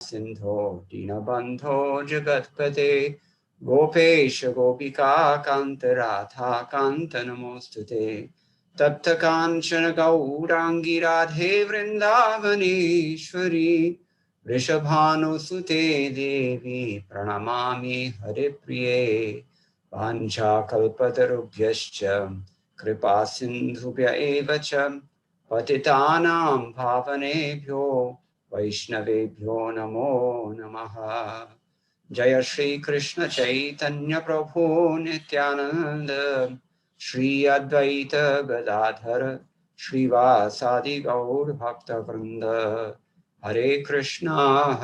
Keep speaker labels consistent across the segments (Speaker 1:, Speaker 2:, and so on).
Speaker 1: Sindho Dinabandho Jagatpate Gopesha Gopika Kanta Radha Kanta Namostute Tapta Kanchana Gaurangi Radhe Vrindavaneshwari Rishabhanu Sute Devi Pranamami Hare Priye Pancha Kalpatarubhyascha Kripa Sindhubhya Evacha Patitanam Bhavanebhyo Vaishnavebhyo Namo Namaha Jaya Shri Krishna Chaitanya Prabhu Nityananda Shri Advaita Gadadhara Shri Vasadi Gaur Bhakta Vrinda Hare Krishna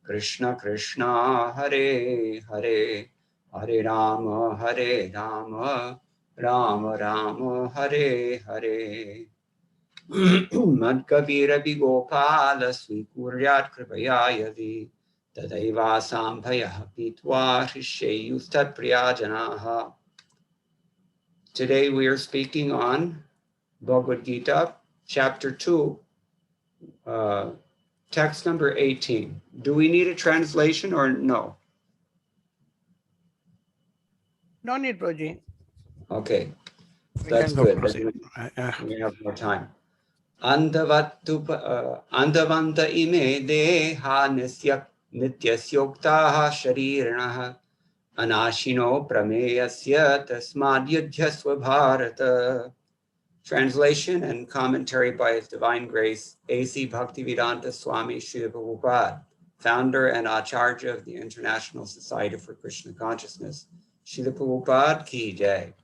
Speaker 1: Krishna Krishna Hare Hare Hare Rama Rama Rama Hare Hare Madkavira Bigopala Swikuryat Kripaya Yadi Tadaiva Sambhaya Pitwa Hishayustat Priyajanaha. Today we are speaking on Bhagavad Gita, chapter 2, text number 18. Do we need a translation or no?
Speaker 2: No need, Prabhuji.
Speaker 1: Okay,
Speaker 2: We
Speaker 1: that's
Speaker 2: can go
Speaker 1: good.
Speaker 2: proceed.
Speaker 1: We have more time. Andavanta ime deha nityasyoktaha shariranaha anashino prameyasya tasmad yudhyasva bharata. Translation and commentary by His Divine Grace, A.C. Bhaktivedanta Swami Srila Prabhupada, founder and Acharya of the International Society for Krishna Consciousness. Srila Prabhupada Ki Jai.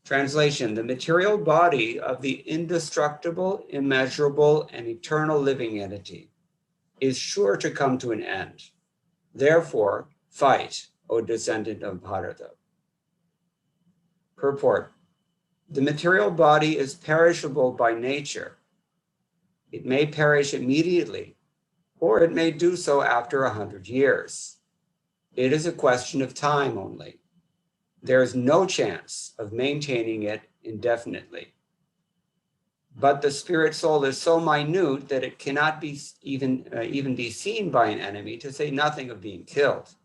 Speaker 1: Translation: the material body of the indestructible, immeasurable, and eternal living entity is sure to come to an end. Therefore, fight, O descendant of Bharata. Purport: the material body is perishable by nature. It may perish immediately, or it may do so after 100 years. It is a question of time only. There is no chance of maintaining it indefinitely. But the spirit soul is so minute that it cannot be even be seen by an enemy, to say nothing of being killed.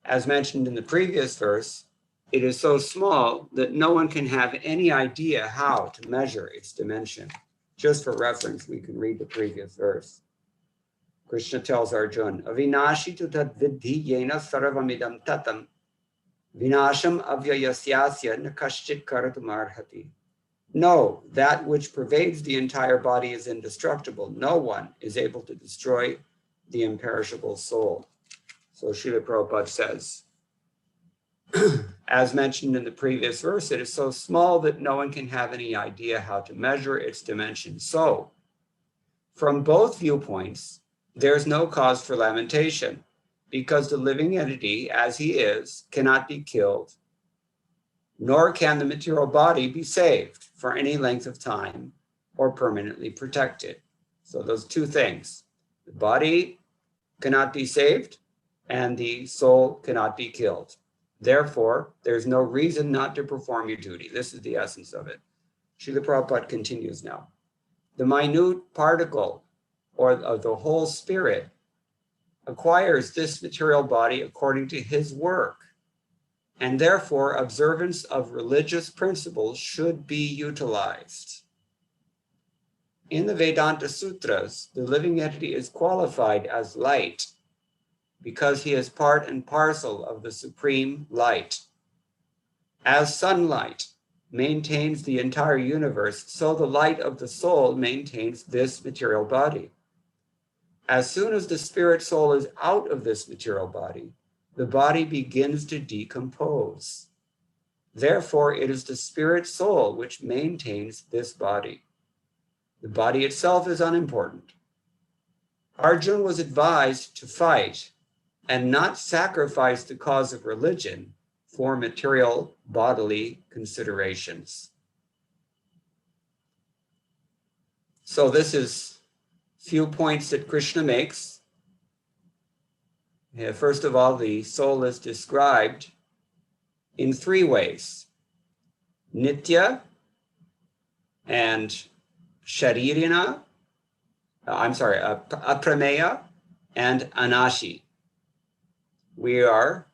Speaker 1: As mentioned in the previous verse, it is so small that no one can have any idea how to measure its dimension. Just for reference, we can read the previous verse. Krishna tells Arjuna, Avinashi tu tad vidhi yena sarvamidam tatam vinasham avyayasyasya nakaschit karatum arhati. No, that which pervades the entire body is indestructible. No one is able to destroy the imperishable soul. So Srila Prabhupada says, as mentioned in the previous verse, it is so small that no one can have any idea how to measure its dimension. So, from both viewpoints, there's no cause for lamentation, because the living entity, as he is, cannot be killed, nor can the material body be saved for any length of time or permanently protected. So those two things, the body cannot be saved and the soul cannot be killed. Therefore, there's no reason not to perform your duty. This is the essence of it. Srila Prabhupada continues now. The minute particle or of the whole spirit acquires this material body according to his work, and therefore observance of religious principles should be utilized. In the Vedanta Sutras, the living entity is qualified as light because he is part and parcel of the supreme light. As sunlight maintains the entire universe, so the light of the soul maintains this material body. As soon as the spirit soul is out of this material body, the body begins to decompose. Therefore, it is the spirit soul which maintains this body. The body itself is unimportant. Arjuna was advised to fight and not sacrifice the cause of religion for material bodily considerations. So this is few points that Krishna makes. First of all, the soul is described in three ways: Nitya and Sharirina aprameya and anashi. We are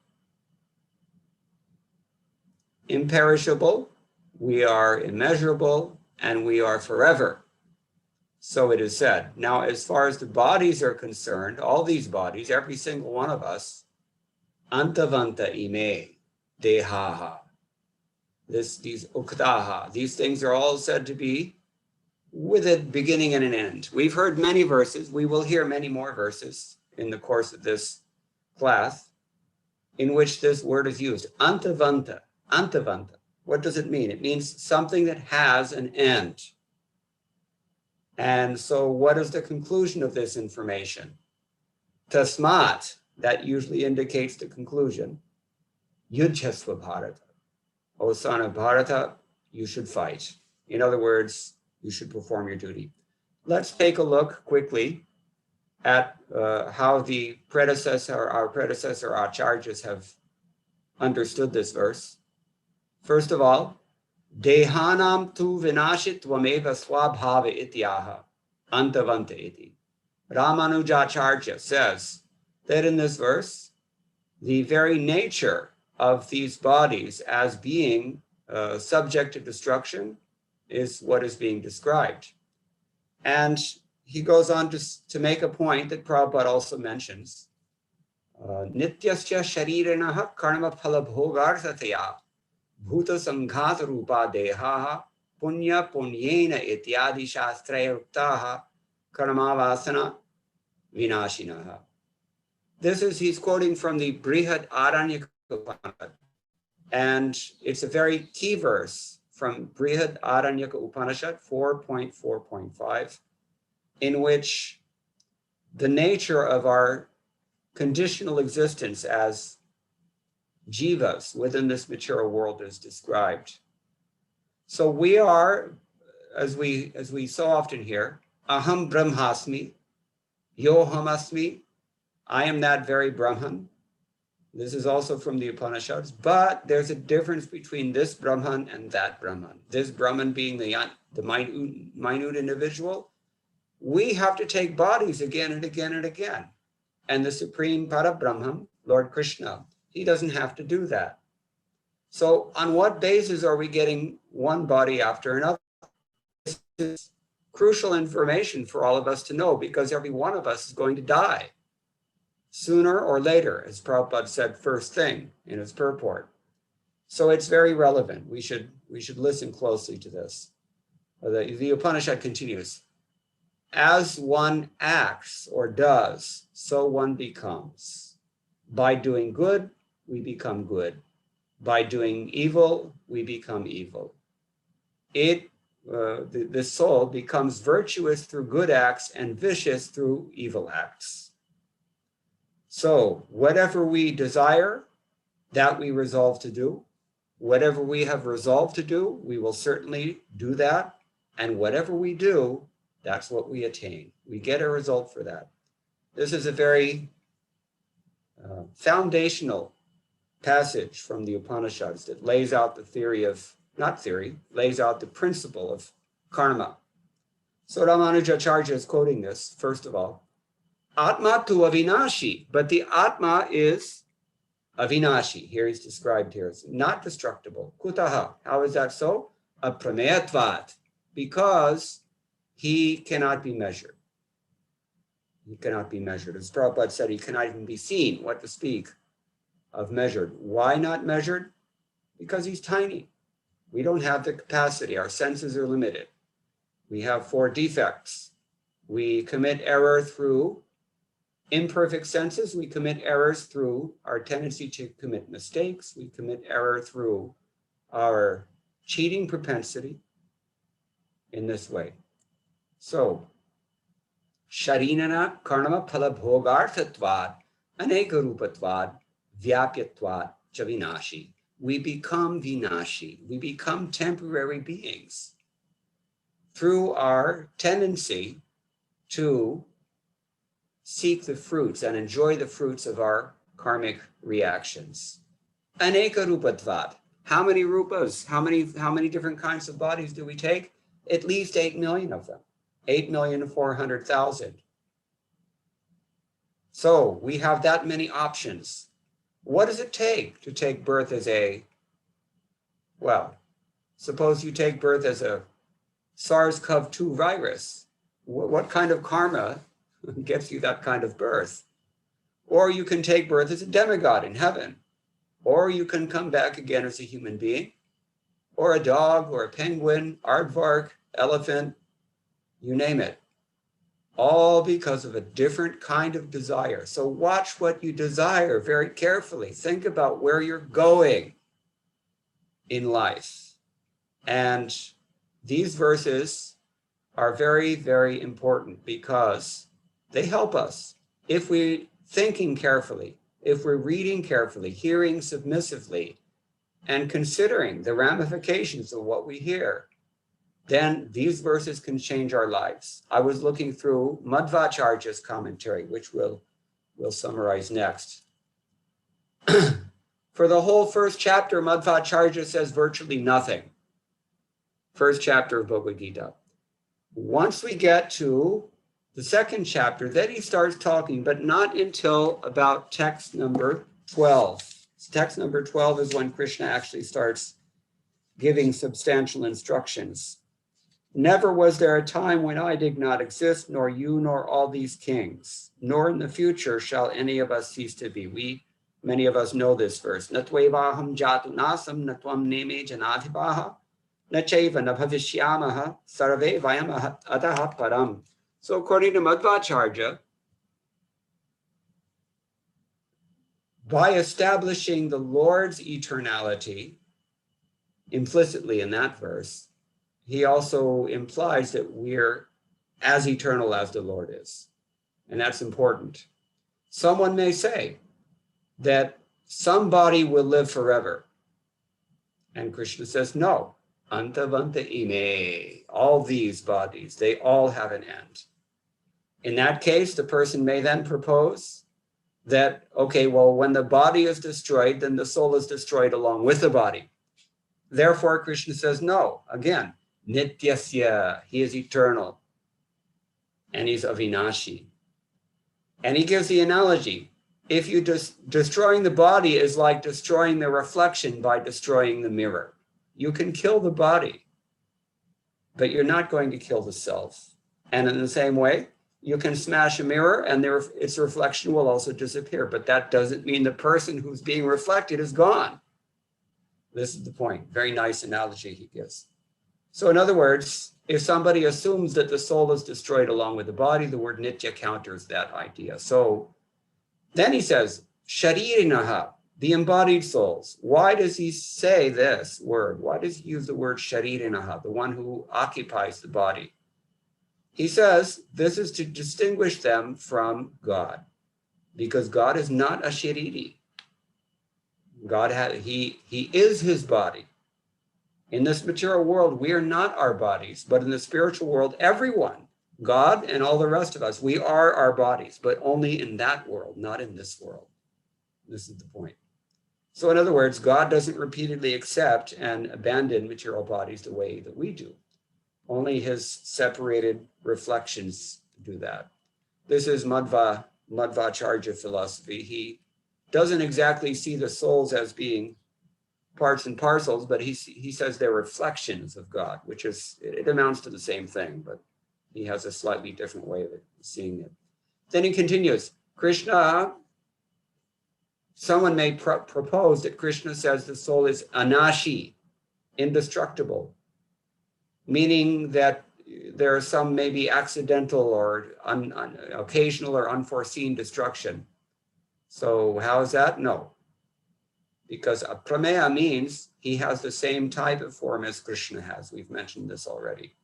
Speaker 1: imperishable, we are immeasurable, and we are forever. So it is said. Now, as far as the bodies are concerned, all these bodies, every single one of us, antavanta ime dehaha. These uktaha, these things are all said to be with a beginning and an end. We've heard many verses. We will hear many more verses in the course of this class in which this word is used. Antavanta, antavanta. What does it mean? It means something that has an end. And so what is the conclusion of this information? Tasmat, that usually indicates the conclusion. Yudhasva Bharata. O son of Bharata, you should fight. In other words, you should perform your duty. Let's take a look quickly at how our predecessor acharyas have understood this verse. First of all, Dehanam tu vinashit tvameva swabhava ityaha antavanta iti. Ramanujacharya says that in this verse, the very nature of these bodies as being subject to destruction is what is being described. And he goes on to make a point that Prabhupada also mentions. Nityasya shariranaha karma phala bhogarthataya bhuta samghata rupa dehaha punya punyena ityadi shastraya uktaha karmavasana vinashinaha. He's quoting from the Brihad Aranyaka Upanishad, and it's a very key verse from Brihad Aranyaka Upanishad 4.4.5, in which the nature of our conditional existence as jivas within this material world is described. So we are, as we so often hear, aham brahmasmi, yoham asmi, I am that very Brahman. This is also from the Upanishads, but there's a difference between this Brahman and that Brahman. This Brahman being the minute individual. We have to take bodies again and again and again. And the Supreme Parabrahman, Lord Krishna, he doesn't have to do that. So on what basis are we getting one body after another? This is crucial information for all of us to know, because every one of us is going to die sooner or later, as Prabhupada said first thing in his purport. So it's very relevant. We should listen closely to this. The Upanishad continues. As one acts or does, so one becomes. By doing good, we become good. By doing evil, we become evil. The soul becomes virtuous through good acts and vicious through evil acts. So whatever we desire, that we resolve to do. Whatever we have resolved to do, we will certainly do that. And whatever we do, that's what we attain. We get a result for that. This is a very foundational passage from the Upanishads that lays out the lays out the principle of karma. So Ramanujacharya is quoting this, first of all. Atma tu avinashi, but the Atma is avinashi. Here he's described here as not destructible. Kutaha, how is that so? Aprameyatvat, because he cannot be measured. He cannot be measured. As Prabhupada said, he cannot even be seen, what to speak of measured. Why not measured? Because he's tiny. We don't have the capacity. Our senses are limited. We have 4 defects. We commit error through imperfect senses. We commit errors through our tendency to commit mistakes. We commit error through our cheating propensity in this way. So, sharinana karma phala bhogarthatvad aneka rupatvad vyapyatvad chavinashi. We become vinashi. We become temporary beings through our tendency to seek the fruits and enjoy the fruits of our karmic reactions. Aneka rupatvat. How many rupas? How many different kinds of bodies do we take? At least 8 million of them. 8,400,000. So we have that many options. What does it take to take birth as a, well, suppose you take birth as a SARS-CoV-2 virus. What kind of karma gets you that kind of birth? Or you can take birth as a demigod in heaven. Or you can come back again as a human being, or a dog, or a penguin, aardvark, elephant, you name it. All because of a different kind of desire. So watch what you desire very carefully. Think about where you're going in life. And these verses are very, very important because they help us. If we're thinking carefully, if we're reading carefully, hearing submissively, and considering the ramifications of what we hear, then these verses can change our lives. I was looking through Madhvacharya's commentary, which we'll summarize next. For the whole first chapter, Madhvacharya says virtually nothing. First chapter of Bhagavad Gita. Once we get to the second chapter, then he starts talking, but not until about text number 12. Text number 12 is when Krishna actually starts giving substantial instructions. Never was there a time when I did not exist, nor you, nor all these kings, nor in the future shall any of us cease to be. Many of us know this verse. Natvevaham jatu nasam natvam neme janadhipaha nachaiva nabhavishyamaha sarve vayam ataha param. So according to Madhvacharya, by establishing the Lord's eternality implicitly in that verse, he also implies that we're as eternal as the Lord is. And that's important. Someone may say that somebody will live forever. And Krishna says, no. Antavanta ime. All these bodies, they all have an end. In that case, the person may then propose that, okay, well, when the body is destroyed, then the soul is destroyed along with the body. Therefore, Krishna says, no, again, nityasya, he is eternal, and he's avinashi. And he gives the analogy, if you destroying the body is like destroying the reflection by destroying the mirror. You can kill the body, but you're not going to kill the self. And in the same way, you can smash a mirror and its reflection will also disappear, but that doesn't mean the person who's being reflected is gone. This is the point. Very nice analogy he gives. So in other words, if somebody assumes that the soul is destroyed along with the body, the word nitya counters that idea. So then he says, sharirinaha, the embodied souls. Why does he say this word? Why does he use the word sharirinaha, the one who occupies the body? He says this is to distinguish them from God, because God is not a shariri. He is his body. In this material world, we are not our bodies, but in the spiritual world, everyone, God and all the rest of us, we are our bodies, but only in that world, not in this world. This is the point. So in other words, God doesn't repeatedly accept and abandon material bodies the way that we do. Only his separated reflections do that. This is Madhvacharya philosophy. He doesn't exactly see the souls as being parts and parcels, but he says they're reflections of God, which is, it amounts to the same thing, but he has a slightly different way of seeing it. Then he continues, Krishna, someone may propose that Krishna says the soul is anashi, indestructible, meaning that there are some maybe accidental or occasional or unforeseen destruction. So how is that? No. Because aprameya means he has the same type of form as Krishna has. We've mentioned this already.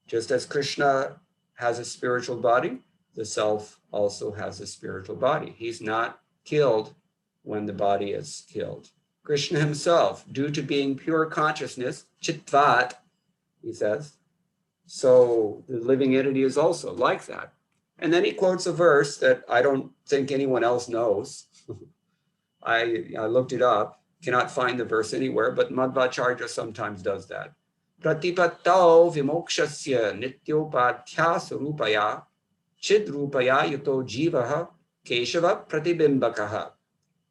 Speaker 1: Just as Krishna has a spiritual body, the self also has a spiritual body. He's not killed when the body is killed. Krishna himself, due to being pure consciousness, chitvat, he says, so the living entity is also like that. And then he quotes a verse that I don't think anyone else knows. I looked it up, cannot find the verse anywhere, but Madhvacharya sometimes does that. Pratipattau vimokshasya nityopadhyā sarupaya chidrupaya yuto jivaha keshava pratibimbakaha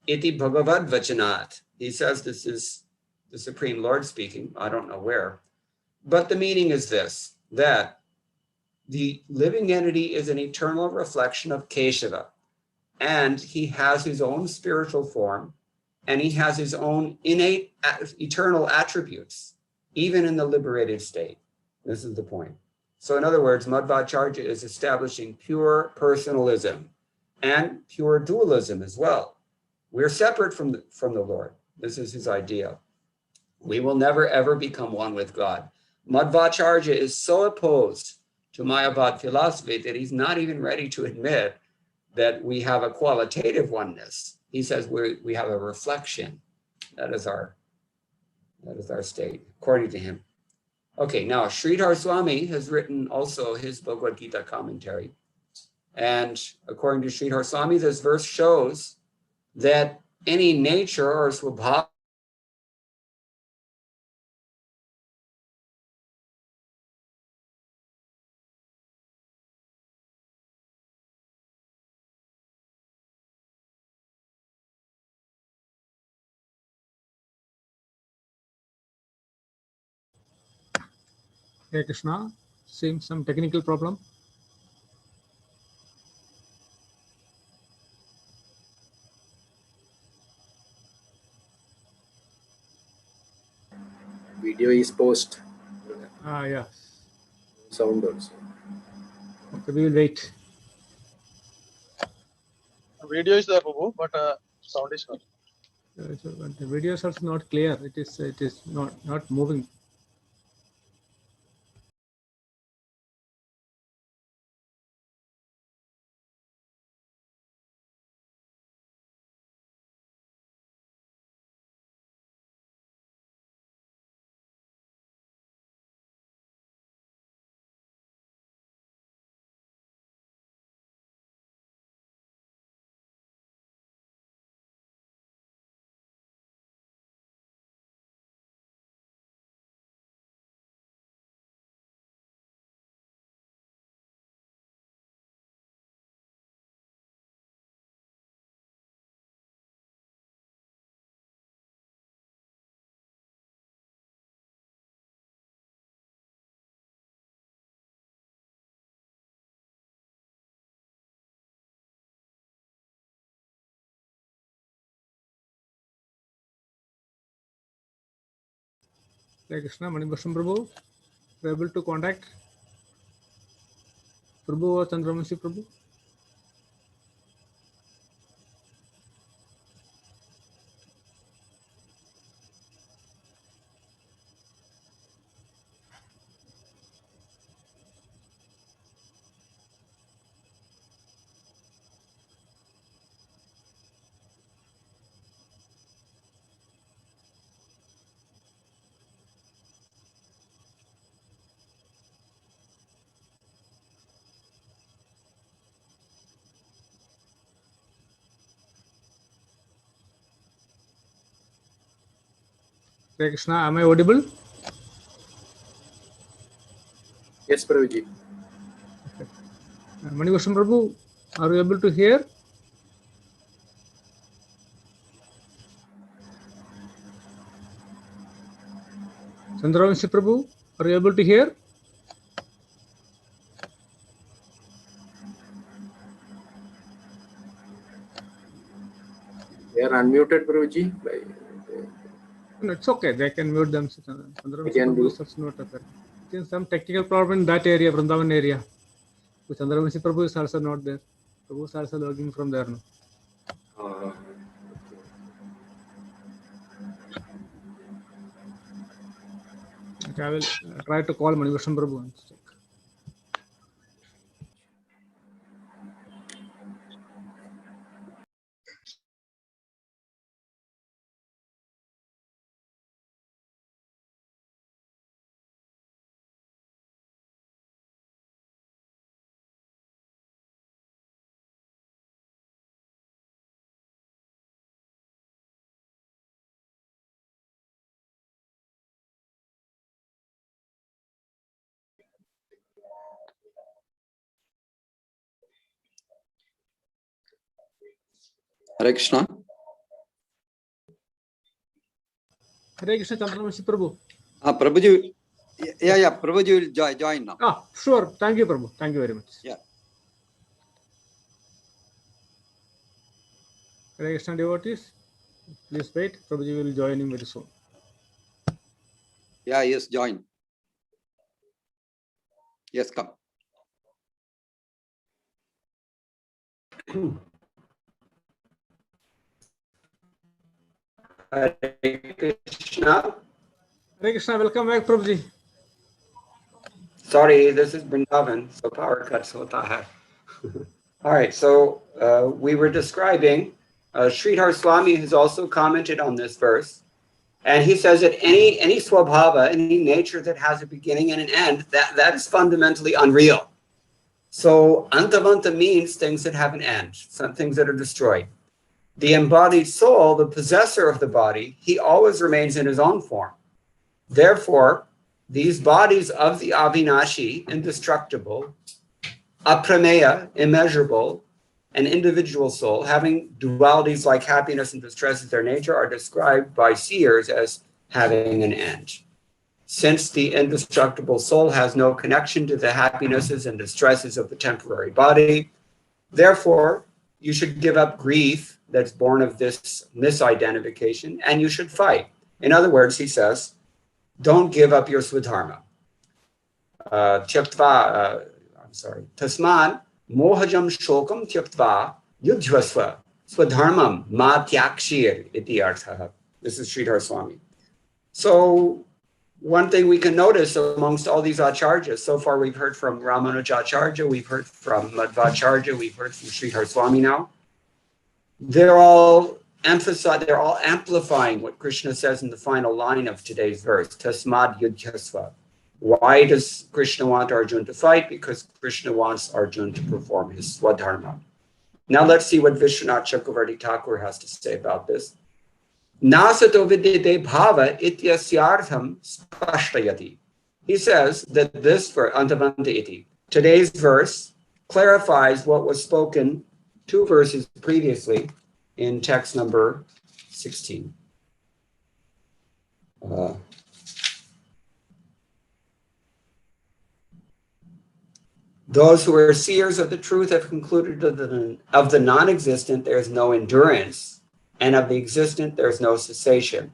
Speaker 1: iti Bhagavad vachanat. He says this is the Supreme Lord speaking. I don't know where. But the meaning is this, that the living entity is an eternal reflection of Keshava, and he has his own spiritual form, and he has his own innate eternal attributes, even in the liberated state. This is the point. So in other words, Madhvacharya is establishing pure personalism and pure dualism as well. We're separate from the Lord. This is his idea. We will never ever become one with God. Madhvacharya is so opposed to Mayavad philosophy that he's not even ready to admit that we have a qualitative oneness. He says we have a reflection. That is our state, according to him. Okay, now Sridhar Swami has written also his Bhagavad Gita commentary. And according to Sridhar Swami, this verse shows that any nature or swabha
Speaker 3: Hare Krishna, seems some technical problem.
Speaker 4: Video is post.
Speaker 3: Yeah.
Speaker 4: Sound also.
Speaker 3: Okay, we will wait.
Speaker 5: Video is there, Prabhu, but sound is not.
Speaker 3: So the video is also not clear. It is not moving. Hare Krishna, Manibhushan Prabhu, were able to contact Prabhu or Chandravanshi Prabhu? Hare Krishna, am I audible?
Speaker 4: Yes, Prabhuji.
Speaker 3: Manibhushan Prabhu, are you able to hear? Chandravanshi Prabhu, are you able to hear?
Speaker 4: They are unmuted, Prabhuji.
Speaker 3: No, it's okay. They can mute them. Chandravanshi
Speaker 4: can
Speaker 3: Prabhu
Speaker 4: do.
Speaker 3: is also not there. It is some technical problem in that area, Vrindavan area. So Chandravanshi Prabhu is also not there. Prabhu is also logging from there now. Okay, I will try to call Manibhushan Prabhu and check.
Speaker 6: Hare Krishna.
Speaker 3: Hare Krishna Chandramukhi Prabhu.
Speaker 6: Prabhuji, yeah, Prabhuji will join now.
Speaker 3: Sure. Thank you, Prabhu. Thank you very much.
Speaker 6: Yeah.
Speaker 3: Hare Krishna devotees, please wait. Prabhuji will join him very soon.
Speaker 6: Yeah, yes, join. Yes, come.
Speaker 1: Hare Krishna.
Speaker 3: Hare Krishna, welcome back, Prabhuji.
Speaker 1: Sorry, this is Vrindavan, so power cuts hota hai. All right, so we were describing, Sridhar Swami has also commented on this verse, and he says that any swabhava, any nature that has a beginning and an end, that is fundamentally unreal. So antavanta means things that have an end, some things that are destroyed. The embodied soul, the possessor of the body, he always remains in his own form. Therefore, these bodies of the Avinashi, indestructible, aprameya, immeasurable, an individual soul, having dualities like happiness and distress as their nature, are described by seers as having an end. Since the indestructible soul has no connection to the happinesses and distresses of the temporary body, therefore, you should give up grief that's born of this misidentification, and you should fight. In other words, he says, don't give up your swadharma. Tasman mohajam shokam tyaktva yudhvasva swadharmam ma tyakshir iti artha. This is Sridhar Swami. So one thing we can notice amongst all these acharyas, so far we've heard from Ramanujacharya, we've heard from Madhvacharya, we've heard from Sridhar Swami now. They're all amplifying what Krishna says in the final line of today's verse, Tasmad Yudhyasva. Why does Krishna want Arjuna to fight? Because Krishna wants Arjuna to perform his swadharma. Now let's see what Vishwanath Chakravarti Thakur has to say about this. Nasato vidyate bhava ityasyartham spashtayati. He says that this for antavanta iti, today's verse clarifies what was spoken 2 verses previously in text number 16. Those who are seers of the truth have concluded of the non-existent there is no endurance, and of the existent there is no cessation.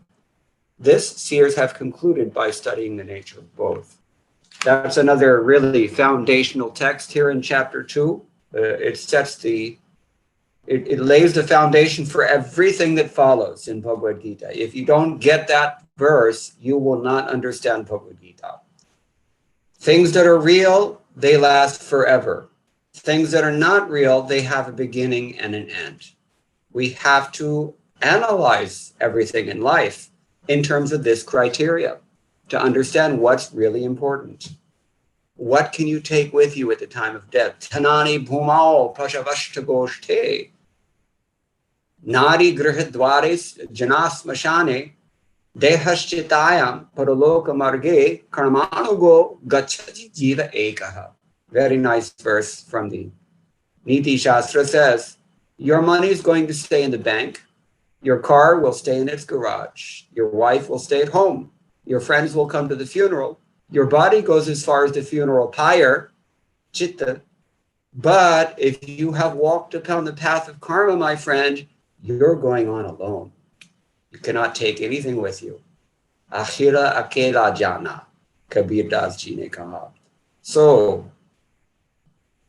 Speaker 1: This seers have concluded by studying the nature of both. That's another really foundational text here in chapter 2. It lays the foundation for everything that follows in Bhagavad Gita. If you don't get that verse, you will not understand Bhagavad Gita. Things that are real, they last forever. Things that are not real, they have a beginning and an end. We have to analyze everything in life in terms of this criteria to understand what's really important. What can you take with you at the time of death? Tanani bhumao pashavashtagoshte. Nari grihadvares janasmashane dehaschitayam paraloka marge karmanugo gachati jiva ekaha. Very nice verse from the Niti Shastra says, your money is going to stay in the bank. Your car will stay in its garage. Your wife will stay at home. Your friends will come to the funeral. Your body goes as far as the funeral pyre, chitta. But if you have walked upon the path of karma, my friend, you're going on alone. You cannot take anything with you. Akhira akela jana, Kabir Das ji ne kaha. So,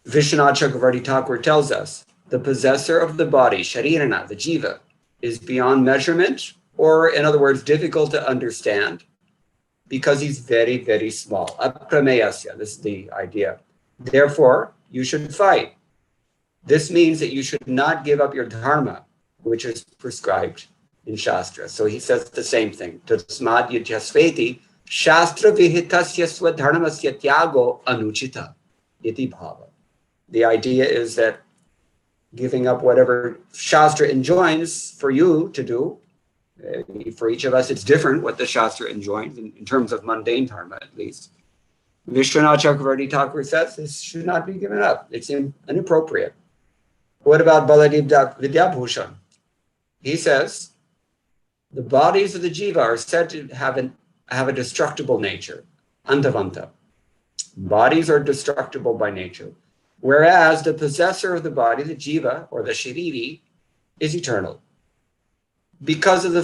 Speaker 1: Vishwanath Chakravarti Thakur tells us, the possessor of the body, sharirana, the jiva, is beyond measurement, or in other words, difficult to understand, because he's very, very small. Aprameyasya, this is the idea. Therefore, you should fight. This means that you should not give up your dharma, which is prescribed in Shastra. So he says the same thing. Tasmad yajasveti, Shastra vihitasya swadharmasya tyago anuchita iti bhava. The idea is that giving up whatever Shastra enjoins for you to do, for each of us, it's different what the Shastra enjoins in terms of mundane dharma, at least. Vishwanath Chakravarti Thakur says this should not be given up. It's inappropriate. What about Baladev Vidyabhushan? he says, the bodies of the jiva are said to have a destructible nature, antavanta. Bodies are destructible by nature, whereas the possessor of the body, the jiva or the shariri, is eternal. Because of the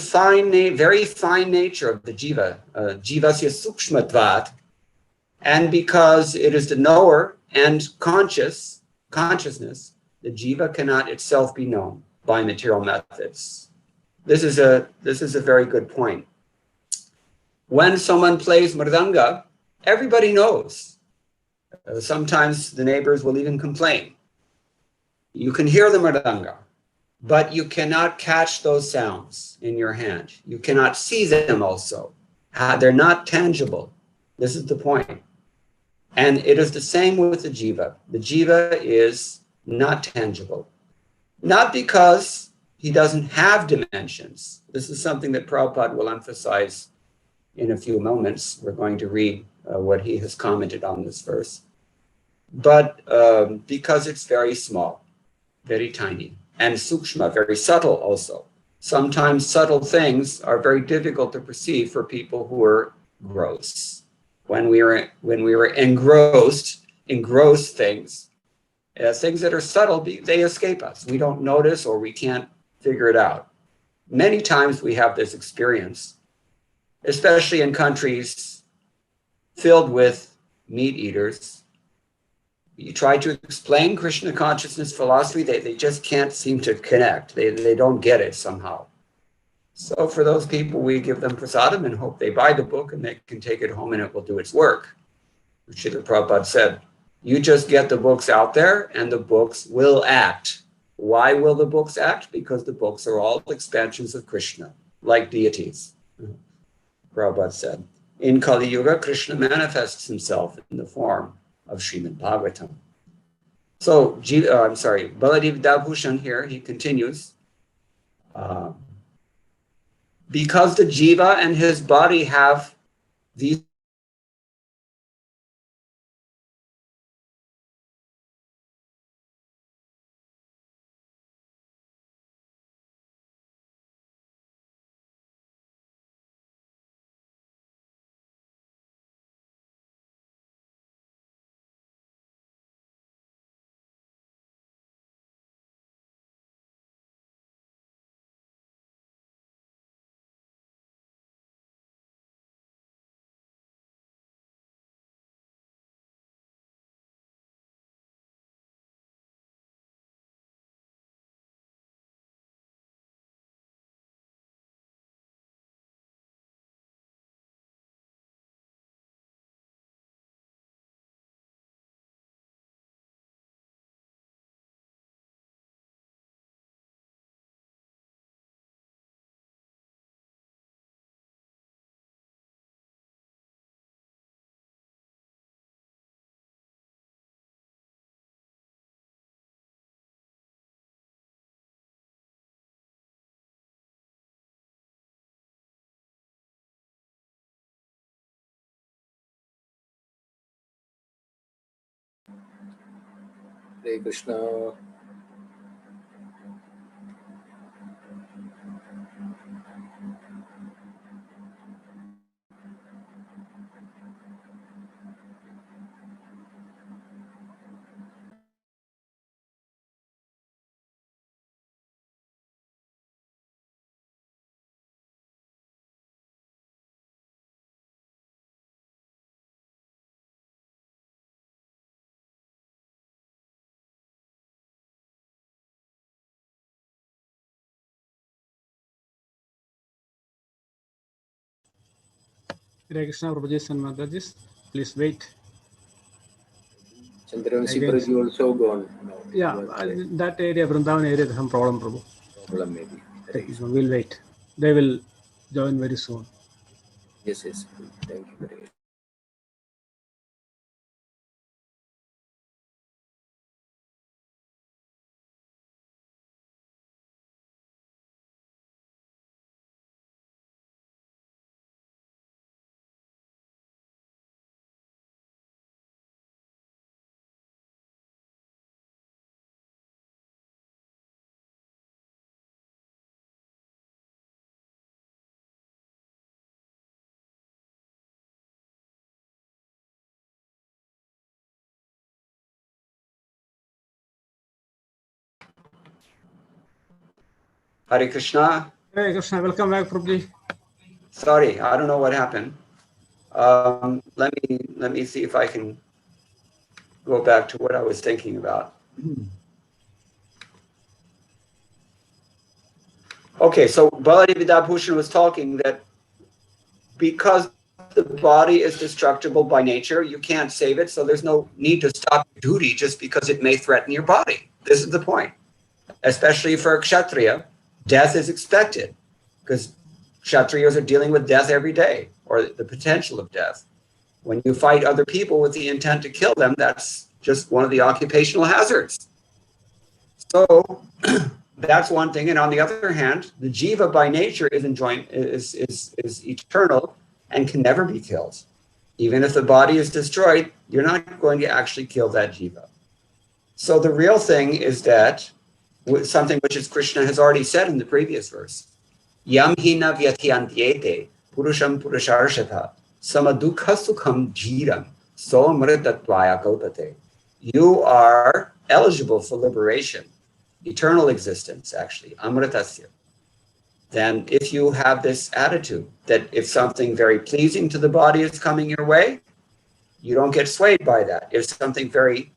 Speaker 1: very fine nature of the jiva, jivasya sukshmatvat, and because it is the knower and consciousness, the jiva cannot itself be known by material methods. This is a very good point. When someone plays mridanga, everybody knows. Sometimes the neighbors will even complain. You can hear the mridanga, but you cannot catch those sounds in your hand. You cannot see them also. They're not tangible. This is the point. And it is the same with the jiva. The jiva is not tangible. Not because he doesn't have dimensions. This is something that Prabhupada will emphasize in a few moments. We're going to read what he has commented on this verse. But because it's very small, very tiny, and sukshma, very subtle also. Sometimes subtle things are very difficult to perceive for people who are gross. When we were engrossed things, things that are subtle, they escape us. We don't notice or we can't figure it out. Many times we have this experience, especially in countries filled with meat eaters. You try to explain Krishna consciousness philosophy, they just can't seem to connect. They don't get it somehow. So for those people, we give them prasadam and hope they buy the book and they can take it home and it will do its work. Srila Prabhupada said, you just get the books out there and the books will act. Why will the books act? Because the books are all expansions of Krishna, like deities. Prabhupada said, in Kali Yuga, Krishna manifests himself in the form of Srimad Bhagavatam. So, Baladev Dabhushan here, he continues, because the jiva and his body have these
Speaker 4: Hare Krishna.
Speaker 3: Hare Krishna, Prabhuji and Mataji, please wait.
Speaker 4: Chandravamsi
Speaker 3: Again,
Speaker 4: Prabhuji also gone now.
Speaker 3: Yeah,
Speaker 4: Was
Speaker 3: that area, Vrindavan area, there's some problem, Prabhu.
Speaker 4: problem maybe. Hare Krishna.
Speaker 3: We'll wait. They will join very soon.
Speaker 4: Yes, yes. Thank you very much.
Speaker 1: Hare Krishna.
Speaker 3: Hey Krishna, welcome back, Prabhuji.
Speaker 1: Sorry, I don't know what happened. Let me see if I can go back to what I was thinking about. Okay, so Balaji Vidyabhushan was talking that because the body is destructible by nature, you can't save it, so there's no need to stop your duty just because it may threaten your body. This is the point. Especially for a Kshatriya, death is expected because Kshatriyas are dealing with death every day, or the potential of death. When you fight other people with the intent to kill them, that's just one of the occupational hazards. So that's one thing. And on the other hand, the jiva by nature is eternal and can never be killed. Even if the body is destroyed, you're not going to actually kill that jiva. So the real thing is that something which is Krishna has already said in the previous verse. Yam hina vyatyantyete purusham purusharshata samadukha sukham jiram so amritatvaya kaupate. You are eligible for liberation, eternal existence, actually, amritasya. Then if you have this attitude that if something very pleasing to the body is coming your way, you don't get swayed by that. If something very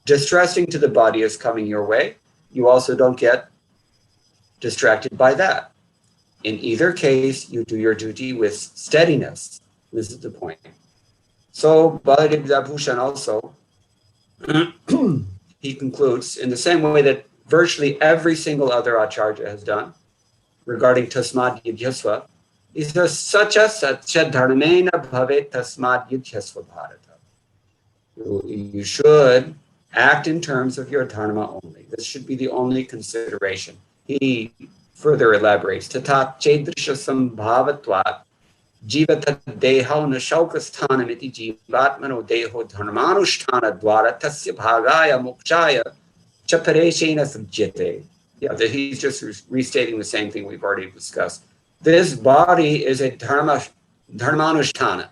Speaker 1: distressing to the body is coming your way, you also don't get distracted by that. In either case, you do your duty with steadiness. This is the point. So Balaji Vidyabhushan also, he concludes in the same way that virtually every single other acharya has done regarding tasmad yudhyasva. He says, sacha satcha dharmena bhavet tasmad yudhyasva bharata. You should act in terms of your dharma only. This should be the only consideration. He further elaborates, tatat chedrisha sambhavatvat jivata deho nashokasthanamiti jivatmano deho dharmanusthana dwara tasya bhagaya mokshaya chapareshena samjyate. Yeah, he's just restating the same thing we've already discussed. This body is a dharmanusthana.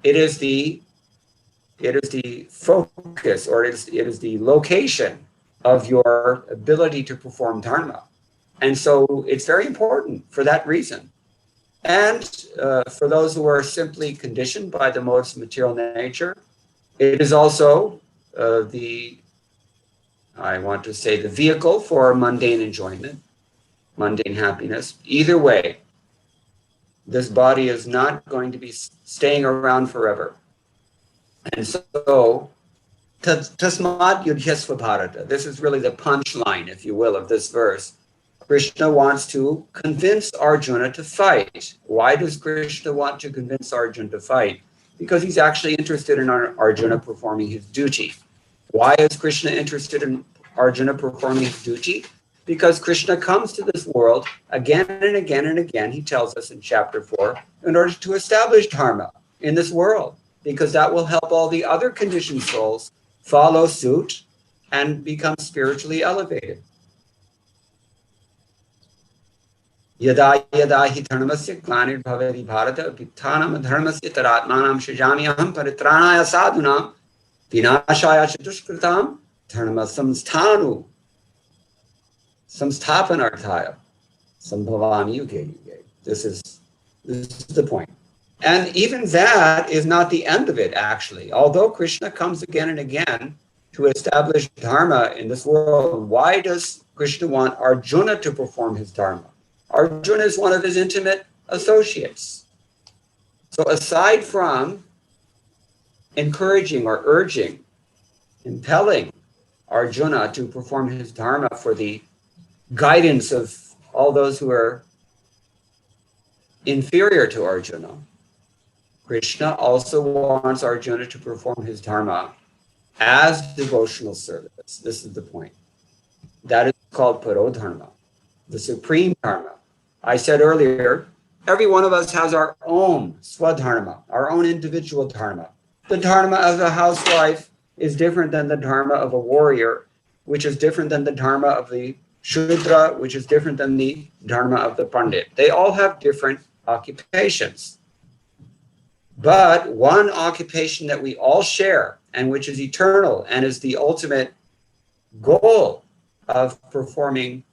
Speaker 1: It is the focus, or it is the location of your ability to perform dharma. And so it's very important for that reason. And for those who are simply conditioned by the modes of material nature, it is also the vehicle for mundane enjoyment, mundane happiness. Either way, this body is not going to be staying around forever. And so, tasmad yudhyasva bharata. This is really the punchline, if you will, of this verse. Krishna wants to convince Arjuna to fight. Why does Krishna want to convince Arjuna to fight? Because he's actually interested in Arjuna performing his duty. Why is Krishna interested in Arjuna performing his duty? Because Krishna comes to this world again and again and again, he tells us in chapter 4, in order to establish dharma in this world, because that will help all the other conditioned souls follow suit and become spiritually elevated. Yada yada hi dharmasya glanir bhavati bharata vithanam dharmasya taratmanam shrijamyaham paritranaya sadhunam vinashaya chatushkritam dharma samsthanu samsthapanarthaya sambhavami yuge yuge. This is the point. And even that is not the end of it, actually. Although Krishna comes again and again to establish dharma in this world, why does Krishna want Arjuna to perform his dharma? Arjuna is one of his intimate associates. So aside from encouraging or urging, impelling Arjuna to perform his dharma for the guidance of all those who are inferior to Arjuna, Krishna also wants Arjuna to perform his dharma as devotional service. This is the point. That is called parodharma, the supreme dharma. I said earlier, every one of us has our own swadharma, our own individual dharma. The dharma of a housewife is different than the dharma of a warrior, which is different than the dharma of the Shudra, which is different than the dharma of the Pandit. They all have different occupations. But one occupation that we all share, and which is eternal and is the ultimate goal of performing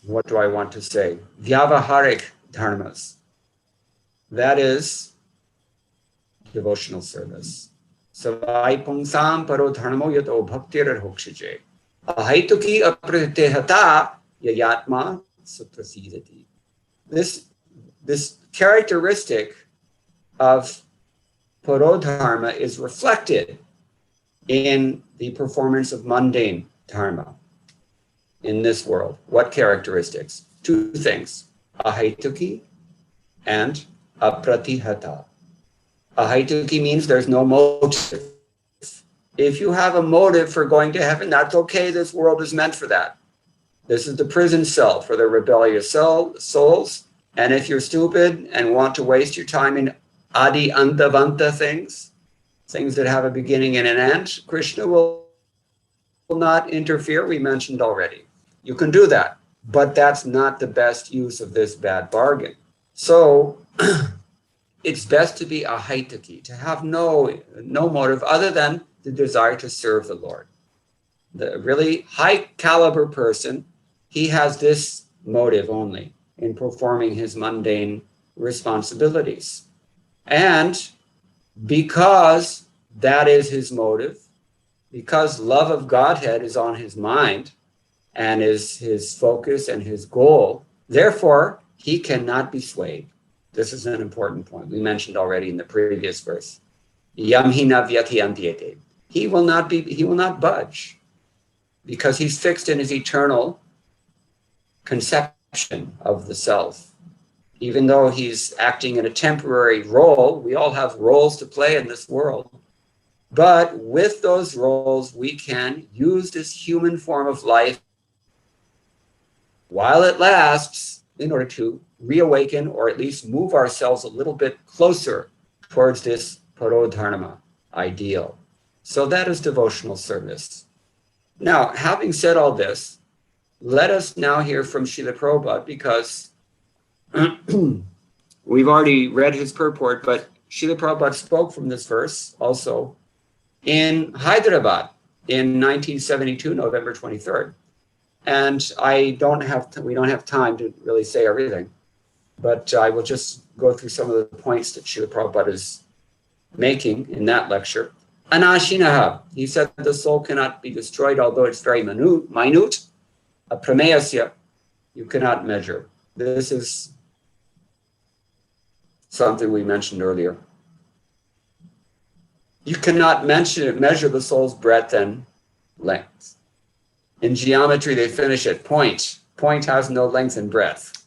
Speaker 1: what do I want to say? Vyavaharik dharmas. That is devotional service. Savai pungsam paro dharmo yato bhaktir hokshije. Ahaituki apratihata yayatma sutrasidati. This characteristic of parodharma is reflected in the performance of mundane dharma in this world. What characteristics? Two things, ahaituki and apratihata. Ahaituki means there's no motive. If you have a motive for going to heaven, that's okay. This world is meant for that. This is the prison cell for the rebellious souls. And if you're stupid and want to waste your time in adi antavanta things that have a beginning and an end, Krishna will not interfere. We mentioned already. You can do that, but that's not the best use of this bad bargain. So it's best to be ahaituki, to have no motive other than the desire to serve the Lord. The really high caliber person, he has this motive only in performing his mundane responsibilities. And because that is his motive, because love of Godhead is on his mind and is his focus and his goal, therefore he cannot be swayed. This is an important point we mentioned already in the previous verse. Yam hina vyatyantyete. He will not budge because he's fixed in his eternal conception of the self. Even though he's acting in a temporary role, we all have roles to play in this world. But with those roles, we can use this human form of life while it lasts in order to reawaken or at least move ourselves a little bit closer towards this parodharma ideal. So that is devotional service. Now, having said all this, let us now hear from Srila Prabhupada, because we've already read his purport, but Srila Prabhupada spoke from this verse also in Hyderabad in 1972, November 23rd. And we don't have time to really say everything, but I will just go through some of the points that Srila Prabhupada is making in that lecture. Anashinaha, he said the soul cannot be destroyed, although it's very minute. Aprameyasya, you cannot measure. This is something we mentioned earlier. You cannot measure the soul's breadth and length. In geometry, they finish at point. Point has no length and breadth.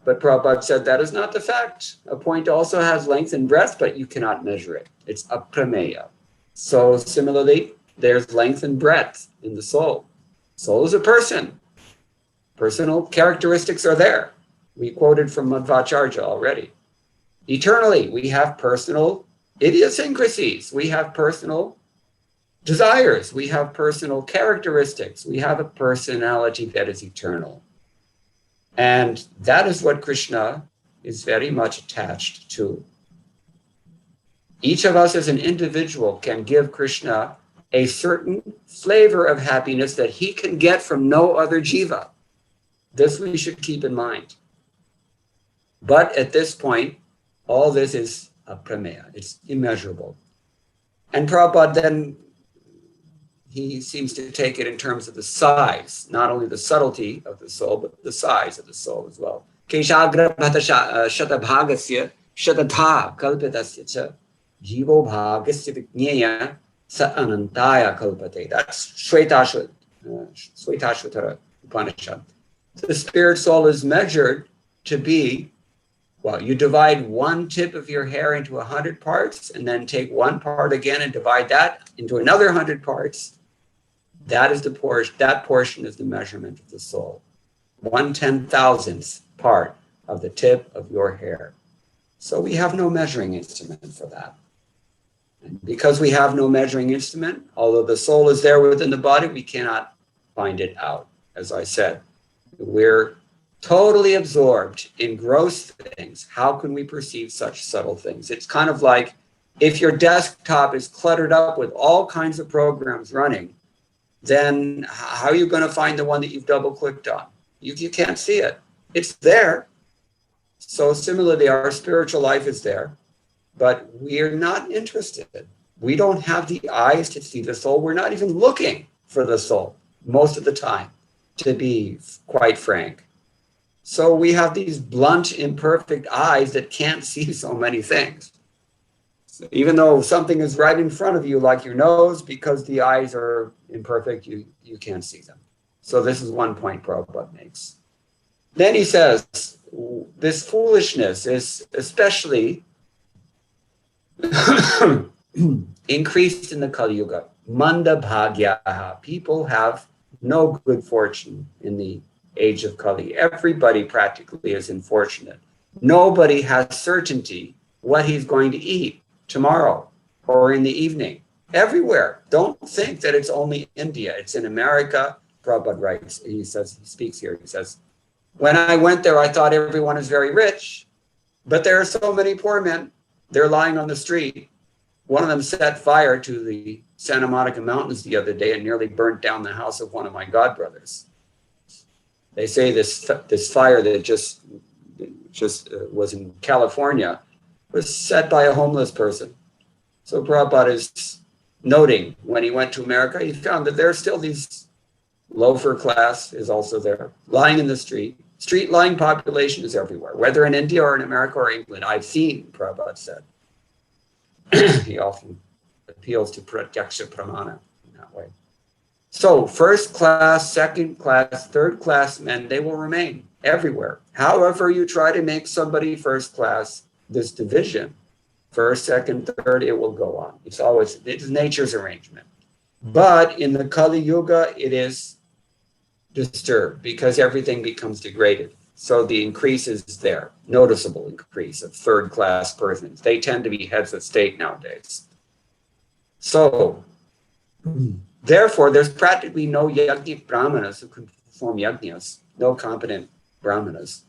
Speaker 1: But Prabhupada said that is not the fact. A point also has length and breadth, but you cannot measure it. It's aprameya. So similarly, there's length and breadth in the soul. Soul is a person. Personal characteristics are there. We quoted from Madhvacharya already. Eternally, we have personal idiosyncrasies. We have personal desires. We have personal characteristics. We have a personality that is eternal. And that is what Krishna is very much attached to. Each of us as an individual can give Krishna a certain flavor of happiness that he can get from no other jiva. This we should keep in mind. But at this point, all this is aprameya. It's immeasurable. And Prabhupada then, he seems to take it in terms of the size, not only the subtlety of the soul, but the size of the soul as well. Keshagra shatabhagasya shatatha kalpitasya cha jivo bhagasya vijnaya sa anantaya kalpate. That's Shvetashvatara Upanishad. The spirit soul is measured to be, well, you divide one tip of your hair into 100 parts and then take one part again and divide that into another 100 parts. That is the portion. That portion is the measurement of the soul. 1/10,000th part of the tip of your hair. So we have no measuring instrument for that. And because we have no measuring instrument, although the soul is there within the body, we cannot find it out. As I said, we're totally absorbed in gross things. How can we perceive such subtle things? It's kind of like if your desktop is cluttered up with all kinds of programs running, then how are you going to find the one that you've double clicked on? You can't see it. It's there. So similarly, our spiritual life is there, but we're not interested. We don't have the eyes to see the soul. We're not even looking for the soul most of the time, to be quite frank. So we have these blunt, imperfect eyes that can't see so many things. So even though something is right in front of you, like your nose, because the eyes are imperfect, you can't see them. So this is one point Prabhupada makes. Then he says, this foolishness is especially increased in the Kali Yuga. Manda bhagyaha. People have no good fortune in the age of Kali. Everybody practically is unfortunate. Nobody has certainty what he's going to eat tomorrow or in the evening. Everywhere. Don't think that it's only India. It's in America. Prabhupada writes, he speaks here, he says, when I went there, I thought everyone is very rich, but there are so many poor men. They're lying on the street. One of them set fire to the Santa Monica Mountains the other day and nearly burnt down the house of one of my godbrothers. They say this fire that just was in California was set by a homeless person. So Prabhupada is noting when he went to America, he found that there are still these loafer class is also there, lying in the street. Street lying population is everywhere, whether in India or in America or England. I've seen, Prabhupada said. He often appeals to pratyaksha pramana in that way. So first class, second class, third class men, they will remain everywhere. However you try to make somebody first class, this division, first, second, third, it will go on. It's nature's arrangement. But in the Kali Yuga, it is disturbed because everything becomes degraded. So the increase is there, noticeable increase of third class persons. They tend to be heads of state nowadays. So therefore, there's practically no yajnik brahmanas who can perform yajnas, no competent brahmanas.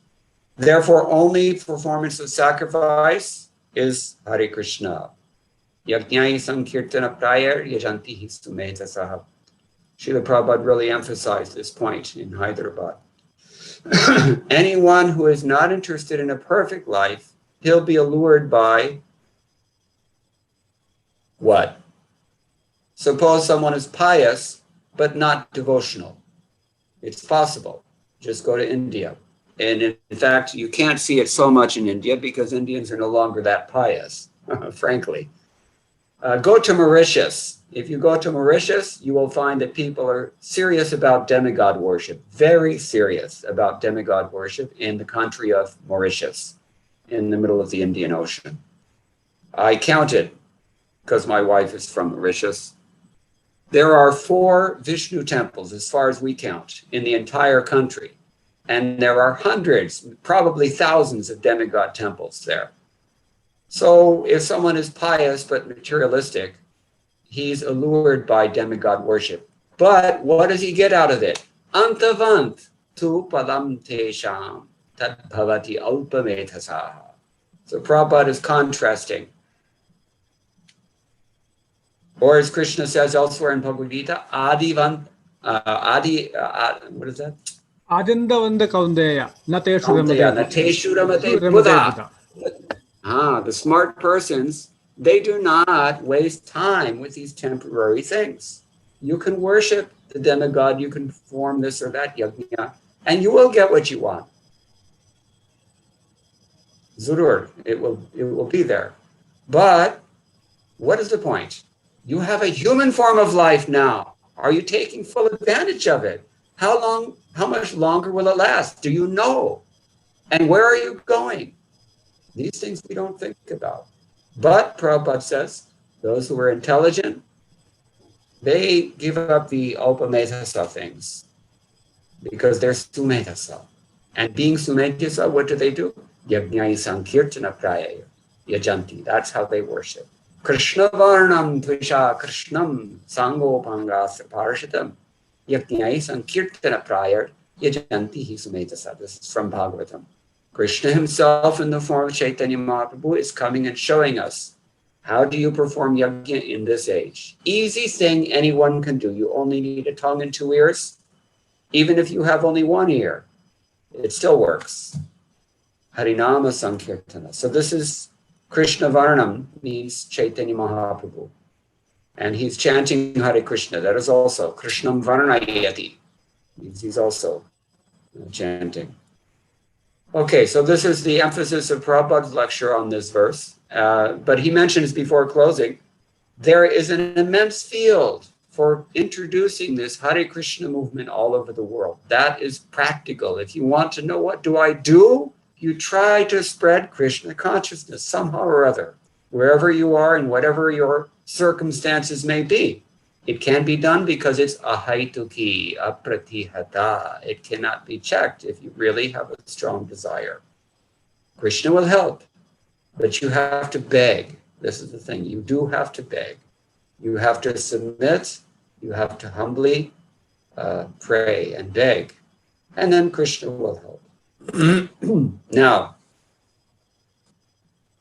Speaker 1: Therefore, only performance of sacrifice is Hare Krishna. Yajnai sankirtana prayar yajanti hi sumeta sahab. Srila Prabhupada really emphasized this point in Hyderabad. Anyone who is not interested in a perfect life, he'll be allured by what? Suppose someone is pious, but not devotional. It's possible. Just go to India. And in fact, you can't see it so much in India because Indians are no longer that pious, frankly. Go to Mauritius. If you go to Mauritius, you will find that people are serious about demigod worship, very serious about demigod worship in the country of Mauritius, in the middle of the Indian Ocean. I counted, because my wife is from Mauritius. There are 4 Vishnu temples, as far as we count, in the entire country. And there are hundreds, probably thousands of demigod temples there. So if someone is pious but materialistic, he's allured by demigod worship. But what does he get out of it? Antavant tu padam tesham tad bhavati alpametasaha. So Prabhupada is contrasting. Or as Krishna says elsewhere in Bhagavad Gita, what is that?
Speaker 3: Adindavanda kaundeya, nateshu
Speaker 1: Nateshuramate Buddha. The smart persons, they do not waste time with these temporary things. You can worship the demigod, you can perform this or that yajna, and you will get what you want. Zurur, it will be there. But what is the point? You have a human form of life now. Are you taking full advantage of it? How much longer will it last? Do you know? And where are you going? These things we don't think about. But Prabhupada says, those who are intelligent, they give up the upametasa things because they're sumetasa. And being sumetasa, what do? Yajnai sankirtana prayaya yajanti. That's how they worship. Krishna varnam tvisha krishnam sango pangas parshitam yajnai sankirtana prayaya yajanti hi sumetasa. This is from Bhagavatam. Krishna himself in the form of Chaitanya Mahaprabhu is coming and showing us how do you perform yajna in this age. Easy thing anyone can do. You only need a tongue and 2 ears. Even if you have only 1 ear, it still works. Harinama Sankirtana. So this is Krishna Varnam, means Chaitanya Mahaprabhu. And he's chanting Hare Krishna. That is also Krishnam Varnayati. Means he's also chanting. Okay, so this is the emphasis of Prabhupada's lecture on this verse. But he mentions before closing, there is an immense field for introducing this Hare Krishna movement all over the world. That is practical. If you want to know what do I do, you try to spread Krishna consciousness somehow or other, wherever you are and whatever your circumstances may be. It can be done because it's ahaituki, apratihata. It cannot be checked if you really have a strong desire. Krishna will help, but you have to beg. This is the thing. You do have to beg. You have to submit. You have to humbly pray and beg. And then Krishna will help. Now,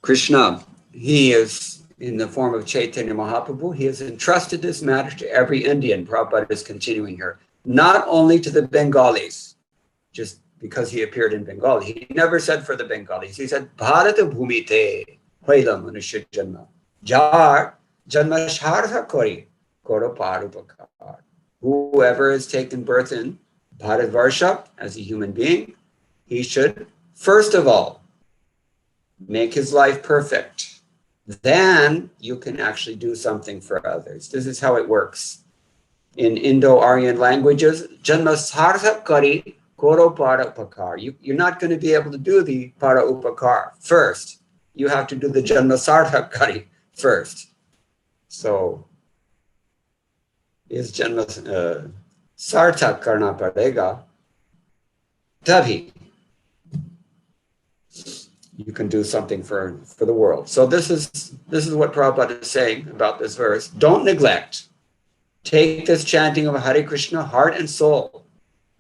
Speaker 1: Krishna, he is in the form of Chaitanya Mahaprabhu. He has entrusted this matter to every Indian. Prabhupada is continuing here. Not only to the Bengalis, just because he appeared in Bengali. He never said for the Bengalis. He said, Bharata Bhumite, Hoila Manushya Janma. Jar Janma Shartha Kori, Koro Parupakar. Whoever has taken birth in Bharatvarsha as a human being, he should, first of all, make his life perfect. Then you can actually do something for others. This is how it works. In Indo-Aryan languages, Janma Sartha Kari Koro Para Upakar. You're not going to be able to do the Para Upakar first. You have to do the Janma Sartha Kari first. So, is Janma Sartha Karna Padega, Tabhi. You can do something for the world. So this is what Prabhupada is saying about this verse. Don't neglect. Take this chanting of Hare Krishna, heart and soul.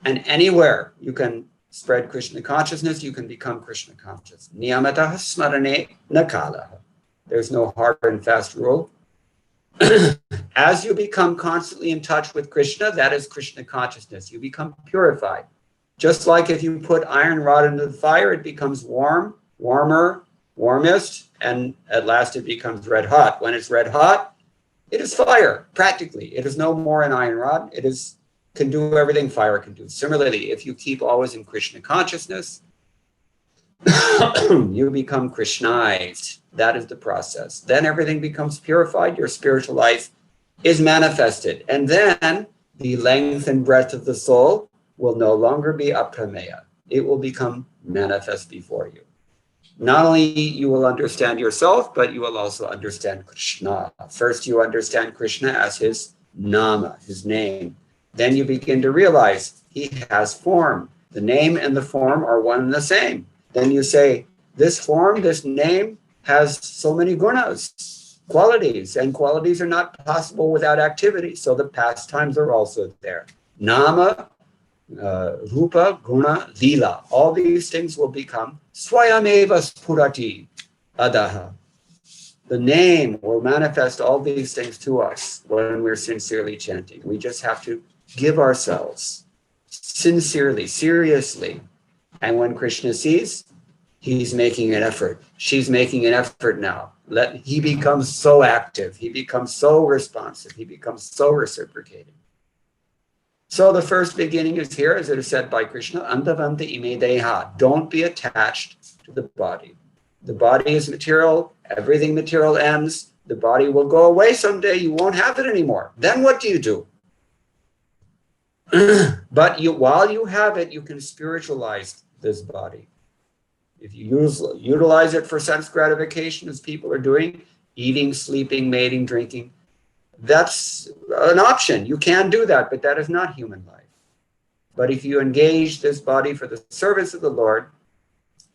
Speaker 1: And anywhere you can spread Krishna consciousness, you can become Krishna conscious. Niyamataha smarane nakalaha. There's no hard and fast rule. As you become constantly in touch with Krishna, that is Krishna consciousness. You become purified. Just like if you put iron rod into the fire, it becomes warm, warmer, warmest, and at last it becomes red hot. When it's red hot, it is fire, practically. It is no more an iron rod. It can do everything fire can do. Similarly, if you keep always in Krishna consciousness, you become Krishnized. That is the process. Then everything becomes purified. Your spiritual life is manifested. And then the length and breadth of the soul will no longer be aprameya. It will become manifest before you. Not only you will understand yourself, but you will also understand Krishna. First, you understand Krishna as his nama, his name. Then you begin to realize he has form. The name and the form are one and the same. Then you say, this form, this name has so many gunas, qualities, and qualities are not possible without activity. So the pastimes are also there. Nama, Rupa, Guna, Lila. All these things will become Swayameva Spurati Adaha. The name will manifest all these things to us when we're sincerely chanting. We just have to give ourselves sincerely, seriously. And when Krishna sees, he's making an effort. She's making an effort now. He becomes so active. He becomes so responsive. He becomes so reciprocating. So the first beginning is here, as it is said by Krishna, Andavanta ime deha. Don't be attached to the body. The body is material. Everything material ends. The body will go away someday. You won't have it anymore. Then what do you do? But while you have it, you can spiritualize this body. If you utilize it for sense gratification, as people are doing, eating, sleeping, mating, drinking, that's an option. You can do that, but that is not human life. But if you engage this body for the service of the Lord,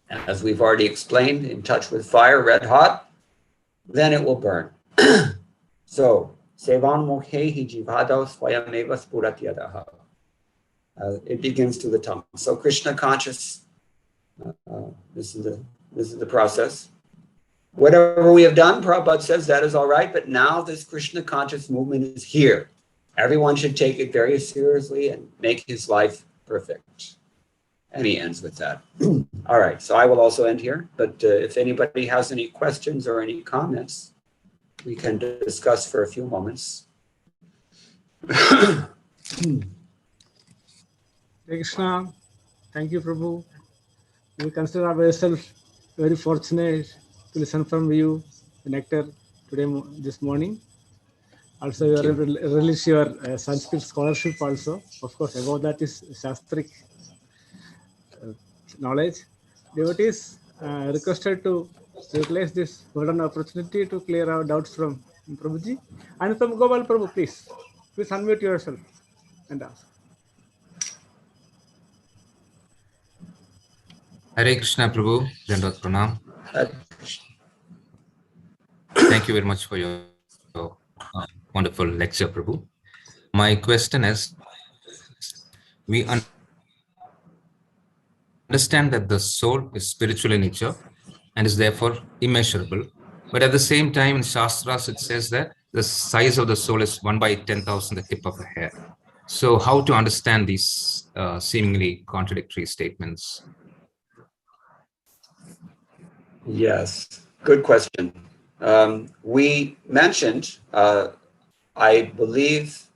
Speaker 1: as we've already explained, in touch with fire, red hot, then it will burn. So, sevan mokhehi jivado swayameva spuratyadaha. It begins to the tongue. So Krishna conscious, this is the process. Whatever we have done, Prabhupada says that is all right, but now this Krishna conscious movement is here. Everyone should take it very seriously and make his life perfect. And he ends with that. All right, so I will also end here, but if anybody has any questions or any comments, we can discuss for a few moments.
Speaker 3: Hare Krishna. Thank you, Prabhu. We consider ourselves very fortunate to listen from you, the nectar, today, this morning. Also, you are able to release your Sanskrit scholarship also. Of course, above that is Shastric knowledge. Devotees requested to utilize this golden opportunity to clear our doubts from Prabhuji. And from Gopal Prabhu, please unmute yourself and ask.
Speaker 7: Hare Krishna Prabhu, Dandavat Pranam. Thank you very much for your wonderful lecture, Prabhu. My question is, we understand that the soul is spiritual in nature and is therefore immeasurable. But at the same time, in Shastras, it says that the size of the soul is 1 by 10,000, the tip of a hair. So how to understand these seemingly contradictory statements?
Speaker 1: Yes, good question. We mentioned, I believe,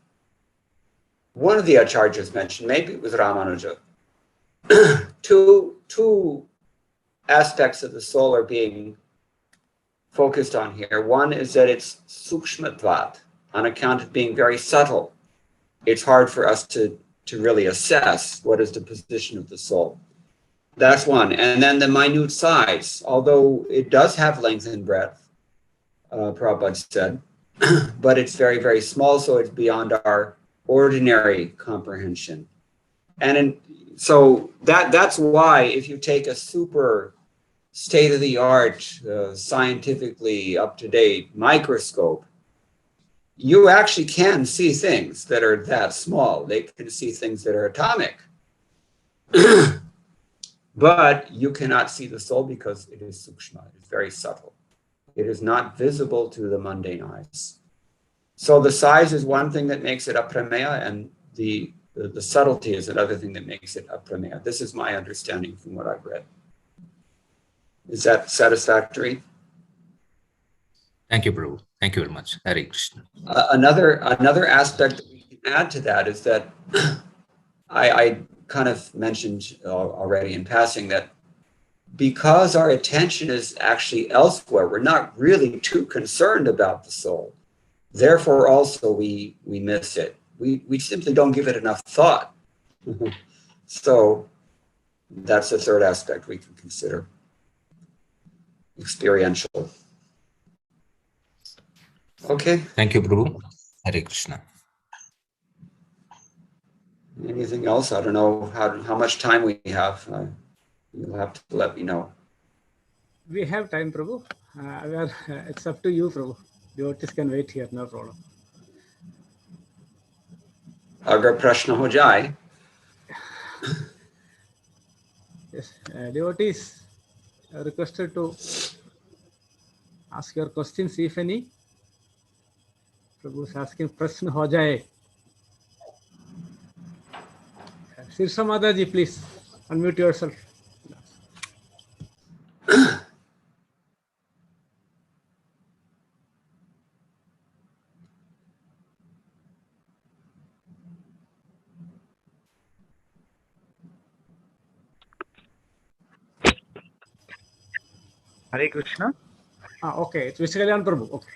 Speaker 1: one of the acharyas mentioned, maybe it was Ramanuja, two aspects of the soul are being focused on here. One is that it's sukshmatvat, on account of being very subtle. It's hard for us to really assess what is the position of the soul. That's one. And then the minute size, although it does have length and breadth, Prabhupada said, but it's very, very small, so it's beyond our ordinary comprehension. And so that's why if you take a super state-of-the-art, scientifically up-to-date microscope, you actually can see things that are that small. They can see things that are atomic. But you cannot see the soul because it is sukshma, it's very subtle. It is not visible to the mundane eyes. So the size is one thing that makes it aprameya, and the subtlety is another thing that makes it aprameya. This is my understanding from what I've read. Is that satisfactory?
Speaker 7: Thank you, Prabhu. Thank you very much. Hare Krishna.
Speaker 1: Another aspect that we can add to that is that I kind of mentioned already in passing that because our attention is actually elsewhere, we're not really too concerned about the soul. Therefore, also we miss it. We simply don't give it enough thought. So that's the third aspect we can consider. Experiential. Okay.
Speaker 7: Thank you, Prabhu. Hare Krishna.
Speaker 1: Anything else? I don't know how much time we have. You'll have to let me know.
Speaker 3: We have time, Prabhu. It's up to you, Prabhu. Devotees can wait here, no problem.
Speaker 1: Agar prashna ho jai.
Speaker 3: Yes, devotees are requested to ask your questions, if any. Prabhu is asking prashna ho jaye. Sirsa Mataji, please unmute yourself.
Speaker 8: Hare Krishna.
Speaker 3: Okay, it's Vishalyan Prabhu. Okay.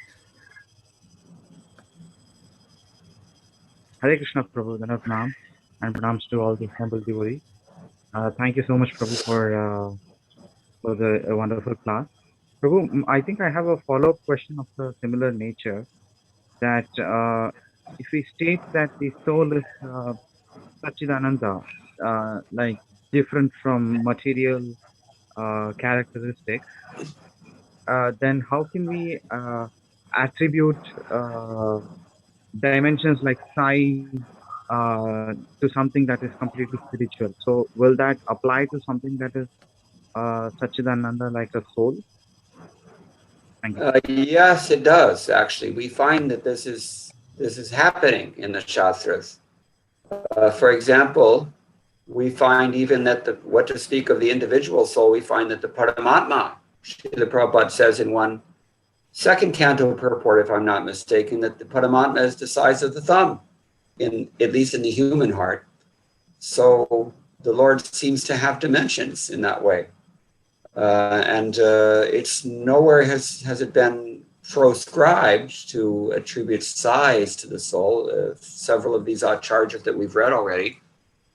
Speaker 8: Hare Krishna Prabhu, Dandavat Pranam, and pranams to all the humble devotees. Thank you so much, Prabhu, for the wonderful class. Prabhu, I think I have a follow-up question of a similar nature. That if we state that the soul is Satchidananda, like different from material characteristics, then how can we attribute dimensions like size to something that is completely spiritual? So will that apply to something that is Satchidananda, like a soul? Thank you.
Speaker 1: Yes, it does. Actually, we find that this is happening in the Shastras. For example, we find even that what to speak of the individual soul, we find that the Paramatma, Srila Prabhupada says in one second canto purport, if I'm not mistaken, that the Paramatma is the size of the thumb, at least in the human heart. So the Lord seems to have dimensions in that way. And it's nowhere has it been proscribed to attribute size to the soul. Several of these acharyas that we've read already,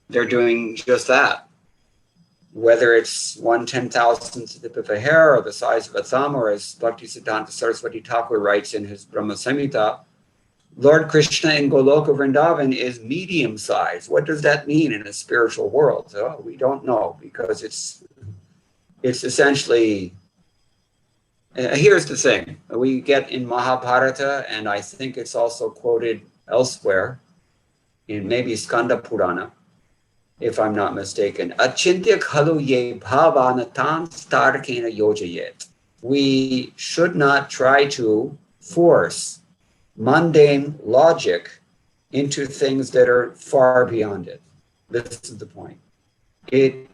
Speaker 1: they're doing just that. Whether it's 1/10,000th of a hair or the size of a thumb, or as Bhaktisiddhanta Saraswati Thakur writes in his Brahma Samhita, Lord Krishna in Goloka Vrindavan is medium size. What does that mean in a spiritual world? Oh, we don't know, because it's essentially, here's the thing. We get in Mahabharata, and I think it's also quoted elsewhere, in maybe Skanda Purana, if I'm not mistaken. Achintya khalu ye bhavanatan starkena yojayet. We should not try to force mundane logic into things that are far beyond it. This is the point. It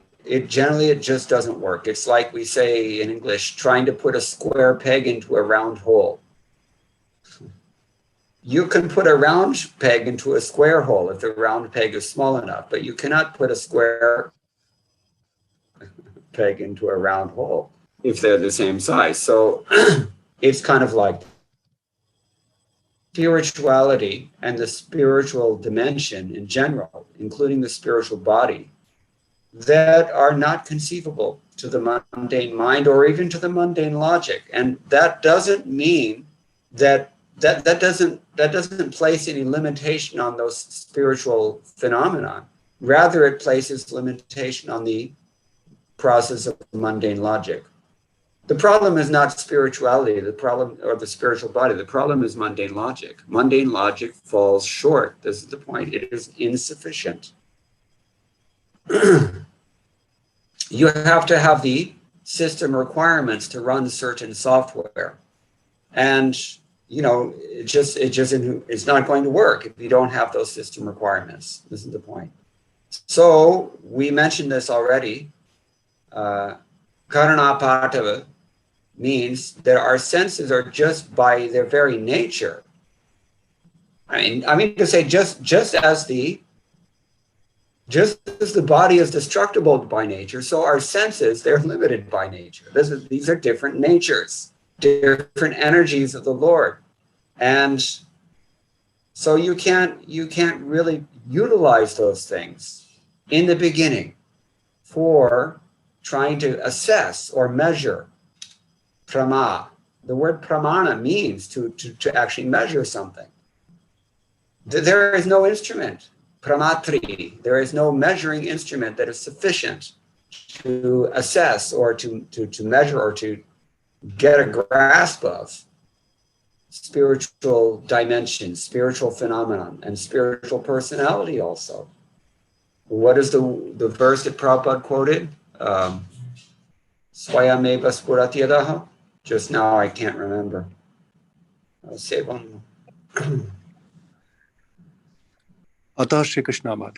Speaker 1: generally just doesn't work. It's like we say in English, trying to put a square peg into a round hole. You can put a round peg into a square hole if the round peg is small enough, but you cannot put a square peg into a round hole if they're the same size. So it's kind of like spirituality and the spiritual dimension in general, including the spiritual body, that are not conceivable to the mundane mind or even to the mundane logic. And that doesn't mean that doesn't place any limitation on those spiritual phenomena. Rather, it places limitation on the process of mundane logic. The problem is not spirituality, the problem, or the spiritual body. The problem is mundane logic. Mundane logic falls short. This is the point. It is insufficient. You have to have the system requirements to run certain software. And it's not going to work if you don't have those system requirements. This is the point. So we mentioned this already. Karanapatava means that our senses are just by their very nature. I mean to say just as the body is destructible by nature, so our senses, they're limited by nature. These are different natures, different energies of the Lord. And so you can't really utilize those things in the beginning for trying to assess or measure. Prama. The word pramana means to actually measure something. There is no instrument, pramatri. There is no measuring instrument that is sufficient to assess or to measure or to get a grasp of spiritual dimension, spiritual phenomenon, and spiritual personality also. What is the verse that Prabhupada quoted? Swayameva Spuratyadaha. Just now, I can't remember. I'll say one more.
Speaker 9: Atah Shri Krishna Bhad.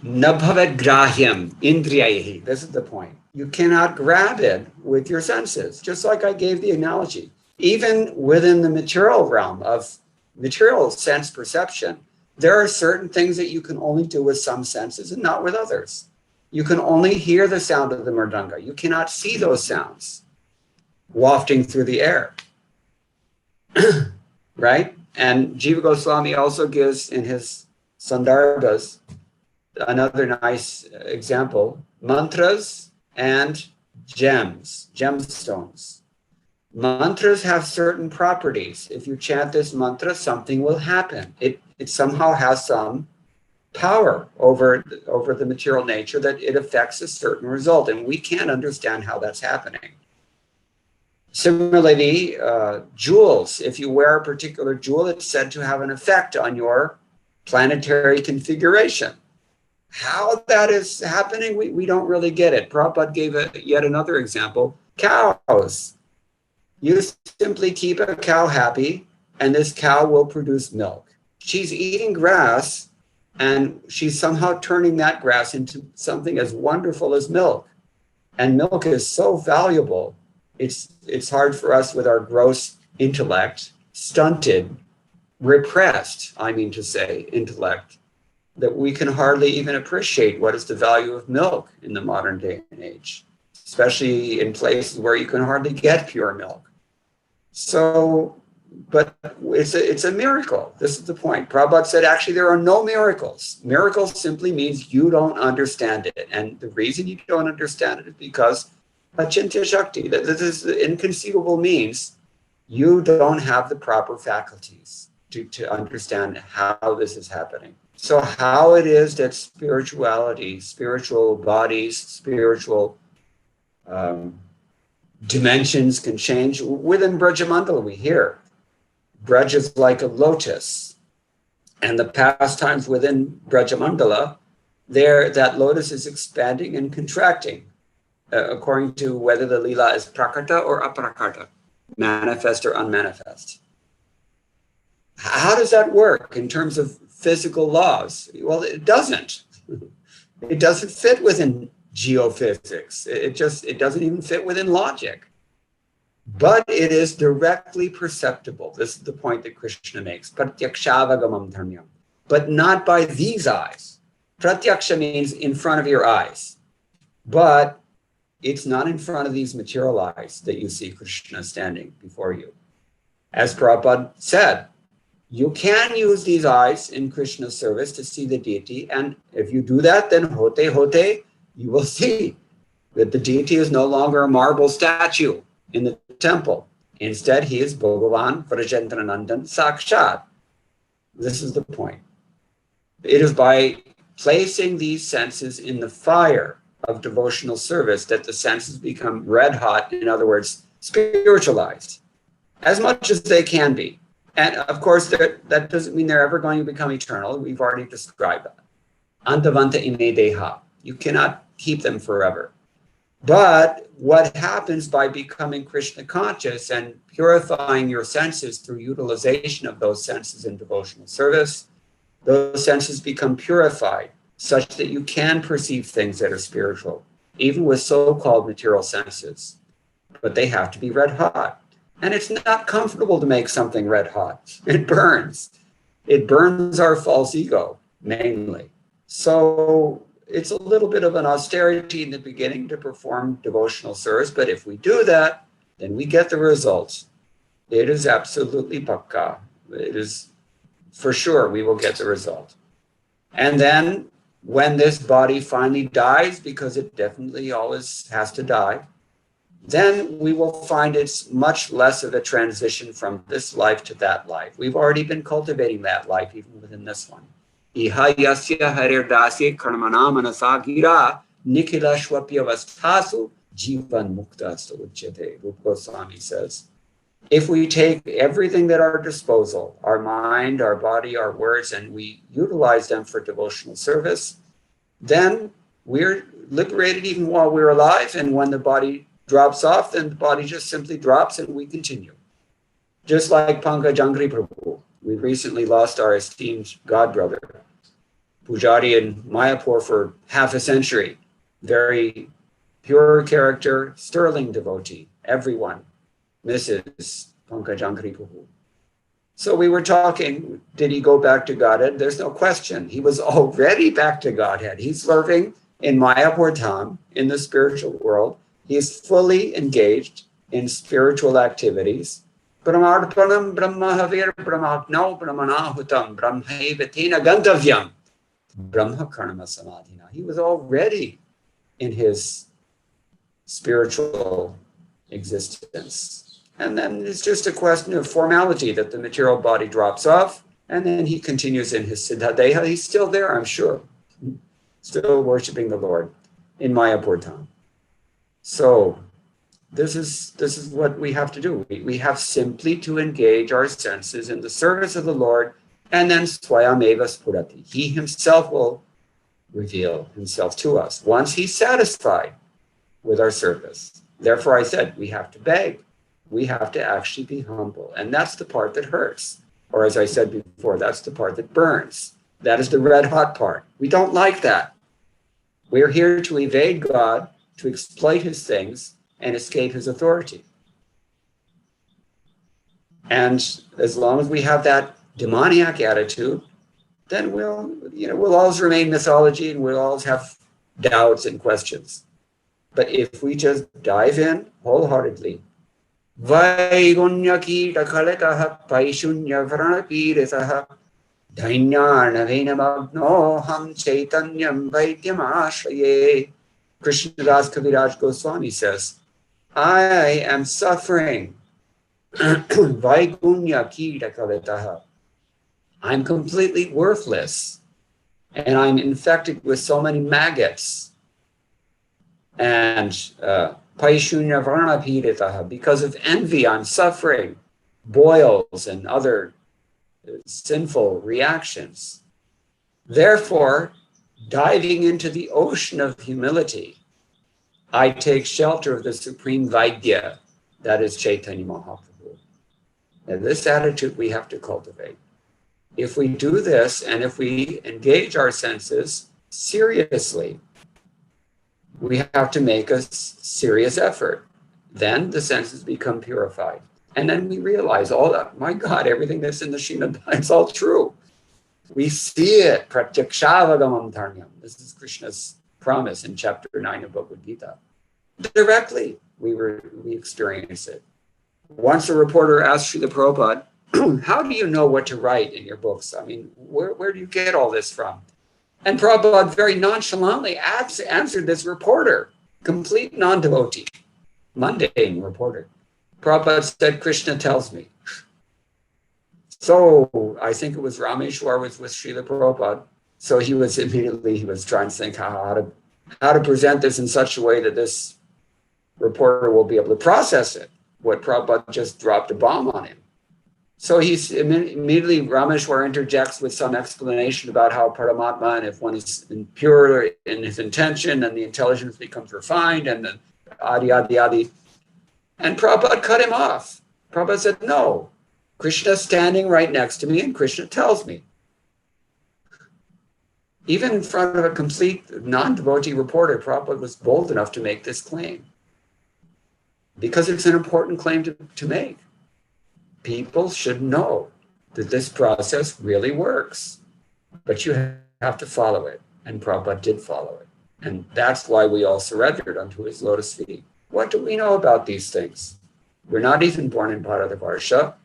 Speaker 1: Nabhavat grahyam indriyahi. This is the point. You cannot grab it with your senses, just like I gave the analogy. Even within the material realm of material sense perception, there are certain things that you can only do with some senses and not with others. You can only hear the sound of the mridanga. You cannot see those sounds wafting through the air. Right? And Jiva Goswami also gives in his Sandarbhas another nice example, mantras and gems, gemstones. Mantras have certain properties. If you chant this mantra, something will happen. It somehow has some power over the material nature that it affects a certain result, and we can't understand how that's happening. Similarly, jewels, if you wear a particular jewel, it's said to have an effect on your planetary configuration. How that is happening, we don't really get it. Prabhupada gave yet another example, cows. You simply keep a cow happy, and this cow will produce milk. She's eating grass, And she's somehow turning that grass into something as wonderful as milk. And milk is so valuable. It's hard for us with our gross intellect, stunted, repressed, I mean to say, intellect, that we can hardly even appreciate what is the value of milk in the modern day and age, especially in places where you can hardly get pure milk. So, but it's a miracle. This is the point. Prabhupada said, actually, there are no miracles. Miracles simply means you don't understand it. And the reason you don't understand it is because achintya shakti, that this is inconceivable, means you don't have the proper faculties to understand how this is happening. So how it is that spirituality, spiritual bodies, spiritual dimensions can change. Within Brajamandala, we hear Braj is like a lotus, and the pastimes within Brajamandala, there that lotus is expanding and contracting according to whether the lila is prakata or aprakata, manifest or unmanifest. How does that work in terms of physical laws? Well, it doesn't. It doesn't fit within geophysics. It doesn't even fit within logic. But it is directly perceptible. This is the point that Krishna makes. Pratyakshaavagamam dharmyam. But not by these eyes. Pratyaksha means in front of your eyes. But it's not in front of these material eyes that you see Krishna standing before you. As Prabhupada said, you can use these eyes in Krishna's service to see the deity. And if you do that, then hote, you will see that the deity is no longer a marble statue in the temple. Instead, he is Bhagavan Vrajendranandan Sakshat. This is the point. It is by placing these senses in the fire of devotional service that the senses become red hot, in other words, spiritualized, as much as they can be. And of course, that doesn't mean they're ever going to become eternal. We've already described that. Antavanta ime deha. You cannot keep them forever. But what happens by becoming Krishna conscious and purifying your senses through utilization of those senses in devotional service, those senses become purified such that you can perceive things that are spiritual, even with so-called material senses. But they have to be red hot. And it's not comfortable to make something red hot. It burns. It burns our false ego, mainly. So it's a little bit of an austerity in the beginning to perform devotional service, but if we do that, then we get the results. It is absolutely pakka. It is for sure we will get the result. And then when this body finally dies, because it definitely always has to die, then we will find it's much less of a transition from this life to that life. We've already been cultivating that life even within this one. Iha yasya harir dasya karmana manasa gira nikhila shwapyavastasu jivan muktastu uchyate. Rupa Goswami says, if we take everything at our disposal, our mind, our body, our words, and we utilize them for devotional service, then we're liberated even while we're alive. And when the body drops off, then the body just simply drops and we continue. Just like Pankaj Angri Prabhu, we recently lost our esteemed godbrother, Pujari in Mayapur for half a century. Very pure character, sterling devotee. Everyone misses Pankaj Angri Prabhu. So we were talking, did he go back to Godhead? There's no question. He was already back to Godhead. He's serving in Mayapur Dham, in the spiritual world. He is fully engaged in spiritual activities. Brahmarpanam brahmahavir brahmaknau brahmanahutam brahmaivatina gantavyam brahma karma samadhina. He was already in his spiritual existence. And then it's just a question of formality that the material body drops off, and then he continues in his Siddhadeha. He's still there, I'm sure, still worshiping the Lord in Mayapur Dham. So this is what we have to do. We have simply to engage our senses in the service of the Lord, and then swayameva spurati. He himself will reveal himself to us once he's satisfied with our service. Therefore, I said we have to beg. We have to actually be humble. And that's the part that hurts. Or as I said before, that's the part that burns. That is the red hot part. We don't like that. We're here to evade God, to exploit his things, and escape his authority. And as long as we have that demoniac attitude, then we'll always remain mythology and we'll always have doubts and questions. But if we just dive in wholeheartedly, Vaigunyakitakalekaha Paishunya Vranapiritaha Dhainyarnavenamagnoham Chaitanyam Vaidyamashraye. Krishnadas Kaviraj Goswami says, I am suffering. Vaigunyakitakalekaha. I'm completely worthless. And I'm infected with so many maggots. And Paishunya Varnapiritaha, because of envy, I'm suffering boils and other sinful reactions. Therefore, diving into the ocean of humility, I take shelter of the supreme Vaidya, that is Chaitanya Mahaprabhu. Now, this attitude we have to cultivate. If we do this, and if we engage our senses seriously, we have to make a serious effort. Then the senses become purified. And then we realize, oh my God, everything that's in the Srimad is all true. We see it. Pratyakshavagamam dharmyam. This is Krishna's promise in chapter 9 of Bhagavad Gita. Directly, we experience it. Once a reporter asked Srila Prabhupada, how do you know what to write in your books? I mean, where do you get all this from? And Prabhupada very nonchalantly answered this reporter, complete non-devotee, mundane reporter. Prabhupada said, Krishna tells me. So I think it was Rameshwar was with Srila Prabhupada. So he was trying to think how to present this in such a way that this reporter will be able to process it. What Prabhupada just dropped a bomb on him. So he's immediately, Rameshwar interjects with some explanation about how Paramatma, and if one is pure in his intention, then the intelligence becomes refined, and then adi, adi, adi. And Prabhupada cut him off. Prabhupada said, no, Krishna's standing right next to me, and Krishna tells me. Even in front of a complete non-devotee reporter, Prabhupada was bold enough to make this claim. Because it's an important claim to make. People should know that this process really works, but you have to follow it. And Prabhupada did follow it. And that's why we all surrendered unto his lotus feet. What do we know about these things? We're not even born in Bharatavarsha.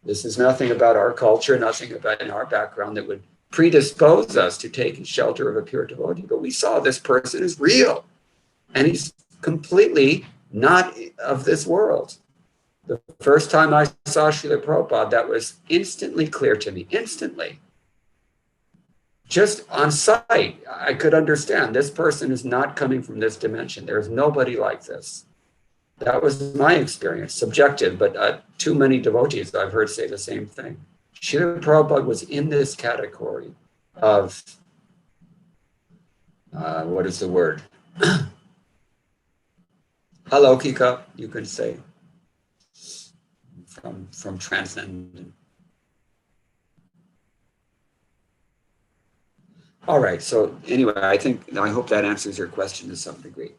Speaker 1: This is nothing about our culture, nothing about in our background that would predispose us to take shelter of a pure devotee. But we saw this person is real. And he's completely not of this world. The first time I saw Srila Prabhupada, that was instantly clear to me, instantly. Just on sight, I could understand this person is not coming from this dimension. There is nobody like this. That was my experience, subjective, but too many devotees I've heard say the same thing. Srila Prabhupada was in this category of, what is the word? Alaukika, you could say. From transcendent. All right, so anyway, I hope that answers your question to some degree.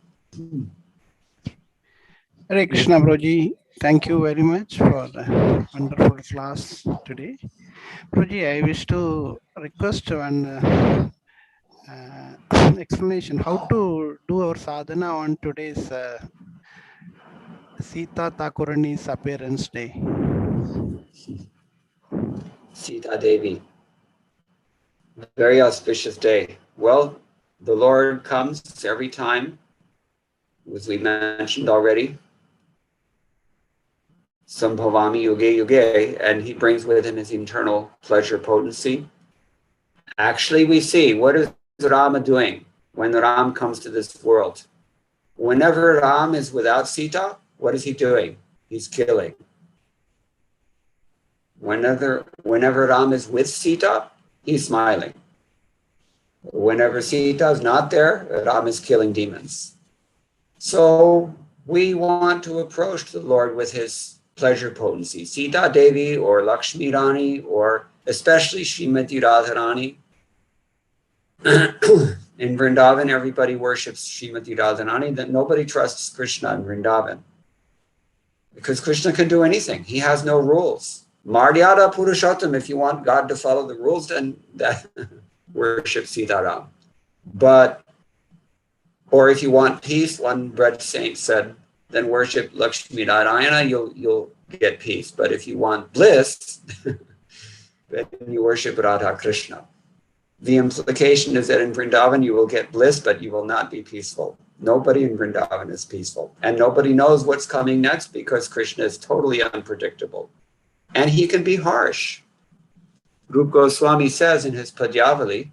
Speaker 2: Hare Krishna, Prabhuji. Thank you very much for the wonderful class today. Prabhuji, I wish to request one explanation how to do our sadhana on today's Sita Thakurani's appearance day.
Speaker 1: Sita Devi. Very auspicious day. Well, the Lord comes every time, as we mentioned already. Sambhavami Yuge Yuge, and he brings with him his eternal pleasure potency. Actually, we see, what is Rama doing when Ram comes to this world? Whenever Ram is without Sita, what is he doing? He's killing. Whenever Ram is with Sita, he's smiling. Whenever Sita is not there, Ram is killing demons. So we want to approach the Lord with his pleasure potency. Sita Devi or Lakshmi Rani, or especially Srimati Radharani, In Vrindavan, everybody worships Srimati Radharani, that nobody trusts Krishna in Vrindavan. Because Krishna can do anything. He has no rules. Maryada Purushottam, if you want God to follow the rules, then that worship Sitaram. But, or if you want peace, one Braj saint said, then worship Lakshmi Narayana, you'll get peace. But if you want bliss, then you worship Radha Krishna. The implication is that in Vrindavan you will get bliss, but you will not be peaceful. Nobody in Vrindavan is peaceful. And nobody knows what's coming next because Krishna is totally unpredictable. And he can be harsh. Rupa Goswami says in his Padyavali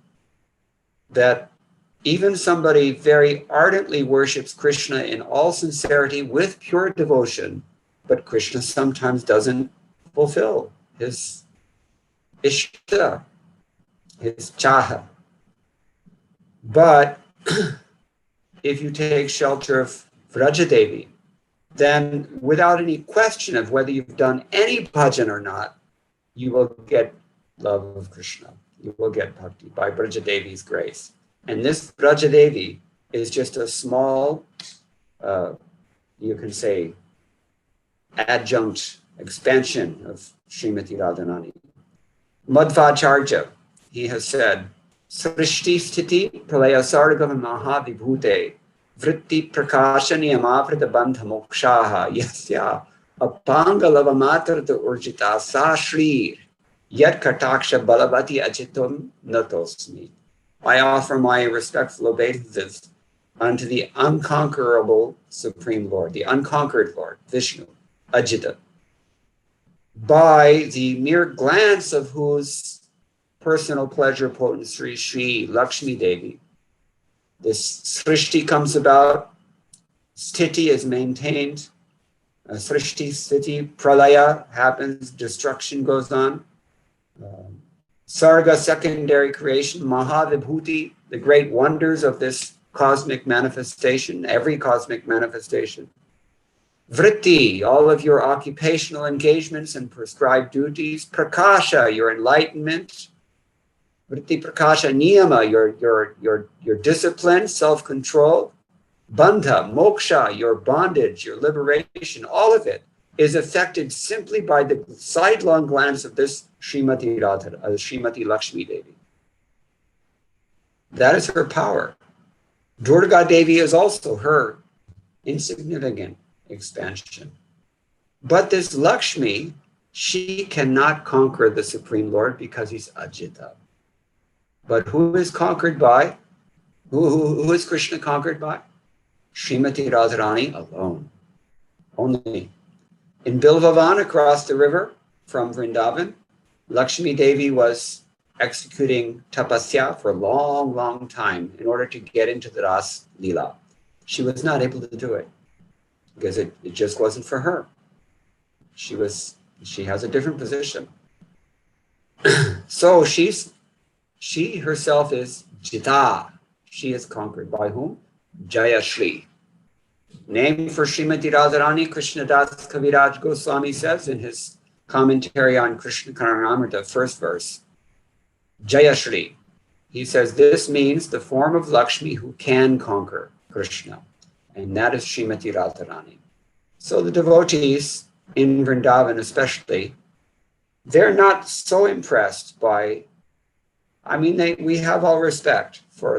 Speaker 1: that even somebody very ardently worships Krishna in all sincerity with pure devotion, but Krishna sometimes doesn't fulfill his ishta, his chaha. But if you take shelter of Vrajadevi, then without any question of whether you've done any bhajan or not, you will get love of Krishna. You will get bhakti by Vrajadevi's grace. And this Vrajadevi is just a small, you can say, adjunct expansion of Srimati Radharani. Madhvacharya, he has said, Srishti Sthiti Pralaya Sargam Mahavibhute Vritti Prakashani Amavrita Bandha Mokshaha Yasya Apangalava Matrata Urjita Sa Shrir Yat Kataksha Balavati Ajitum Natosmi. I offer my respectful obeisances unto the unconquerable Supreme Lord, the unconquered Lord, Vishnu, Ajita, by the mere glance of whose personal pleasure potency, Sri Lakshmi Devi, this Srishti comes about, Sthiti is maintained, Srishti, Sthiti, Pralaya happens, destruction goes on, Sarga, secondary creation, Mahavibhuti, the great wonders of this cosmic manifestation, every cosmic manifestation. Vritti, all of your occupational engagements and prescribed duties. Prakasha, your enlightenment. Vritti Prakasha, Niyama, your discipline, self-control. Bandha, moksha, your bondage, your liberation, all of it is affected simply by the sidelong glance of this Srimati Radha, Srimati Lakshmi Devi. That is her power. Durga Devi is also her insignificant expansion. But this Lakshmi, she cannot conquer the Supreme Lord because he's Ajita. But who is conquered by? Who is Krishna conquered by? Srimati Radharani alone. Only. In Bilvavan, across the river from Vrindavan, Lakshmi Devi was executing tapasya for a long, long time in order to get into the Ras Leela. She was not able to do it because it just wasn't for her. She has a different position. So she herself is Jita. She is conquered by whom? Jaya Shri. Name for Srimati Radharani, Krishnadas Kaviraj Goswami says in his commentary on Krishna Karanamrita, first verse, Jaya Shri. He says this means the form of Lakshmi who can conquer Krishna, and that is Srimati Radharani. So the devotees in Vrindavan especially, they're not so impressed by, we have all respect for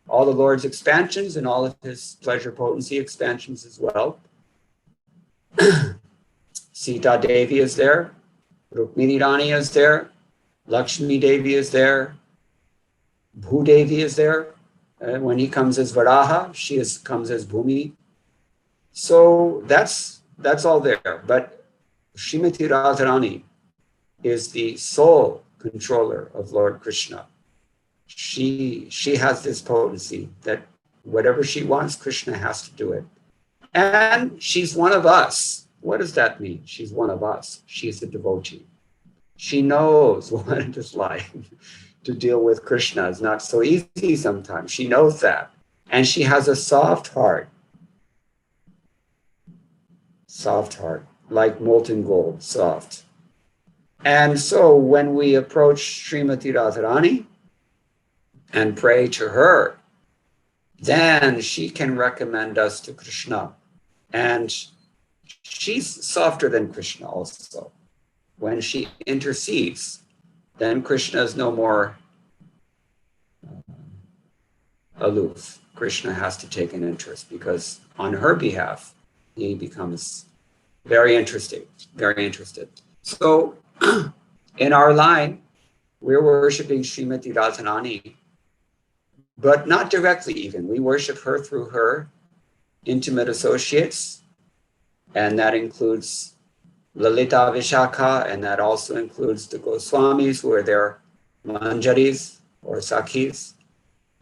Speaker 1: all the Lord's expansions and all of his pleasure potency expansions as well. Sita Devi is there, Rukmini Rani is there, Lakshmi Devi is there, Bhudevi is there. When he comes as Varaha, she comes as Bhumi. So that's all there. But Srimati Radharani is the sole controller of Lord Krishna. She has this potency that whatever she wants, Krishna has to do it. And she's one of us. What does that mean? She's one of us. She's a devotee. She knows what it is like to deal with Krishna. It's not so easy sometimes. She knows that. And she has a soft heart. Soft heart, like molten gold, soft. And so when we approach Srimati Radharani, and pray to her, then she can recommend us to Krishna. And she's softer than Krishna also. When she intercedes, then Krishna is no more aloof. Krishna has to take an interest because on her behalf, he becomes very interested. So in our line, we're worshiping Srimati Radharani, but not directly even. We worship her through her intimate associates, and that includes Lalita Vishakha, and that also includes the Goswamis, who are their manjaris or sakhis.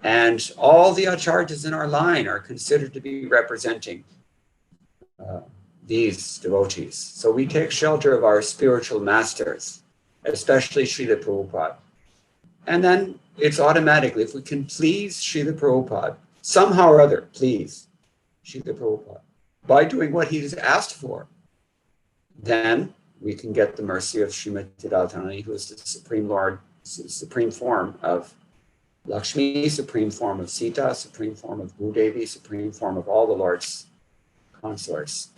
Speaker 1: And all the acharyas in our line are considered to be representing these devotees. So we take shelter of our spiritual masters, especially Srila Prabhupada. And then it's automatically, if we can please Srila Prabhupada, somehow or other, please Srila Prabhupada, by doing what he's asked for, then we can get the mercy of Srimati Radharani, who is the Supreme Lord, supreme form of Lakshmi, supreme form of Sita, supreme form of Bhudevi, supreme form of all the Lord's consorts.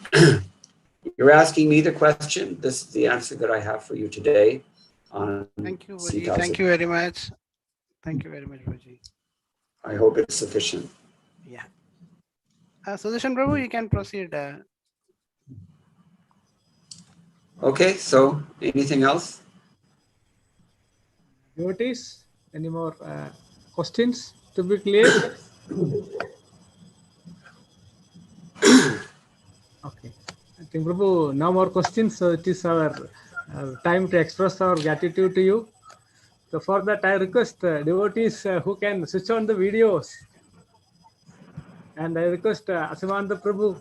Speaker 1: You're asking me the question. This is the answer that I have for you today on
Speaker 2: Thank you, Bhaji.
Speaker 1: Sita's.
Speaker 2: Thank you very much. Thank you very much, Bhaji.
Speaker 1: I hope it's sufficient.
Speaker 2: Yeah. Sudarshan Prabhu, you can proceed.
Speaker 1: Okay, so anything else?
Speaker 3: Devotees, any more questions to be cleared? Okay. I think, Prabhu, no more questions. So it is our time to express our gratitude to you. So for that, I request devotees who can switch on the videos. And I request Asimanta Prabhu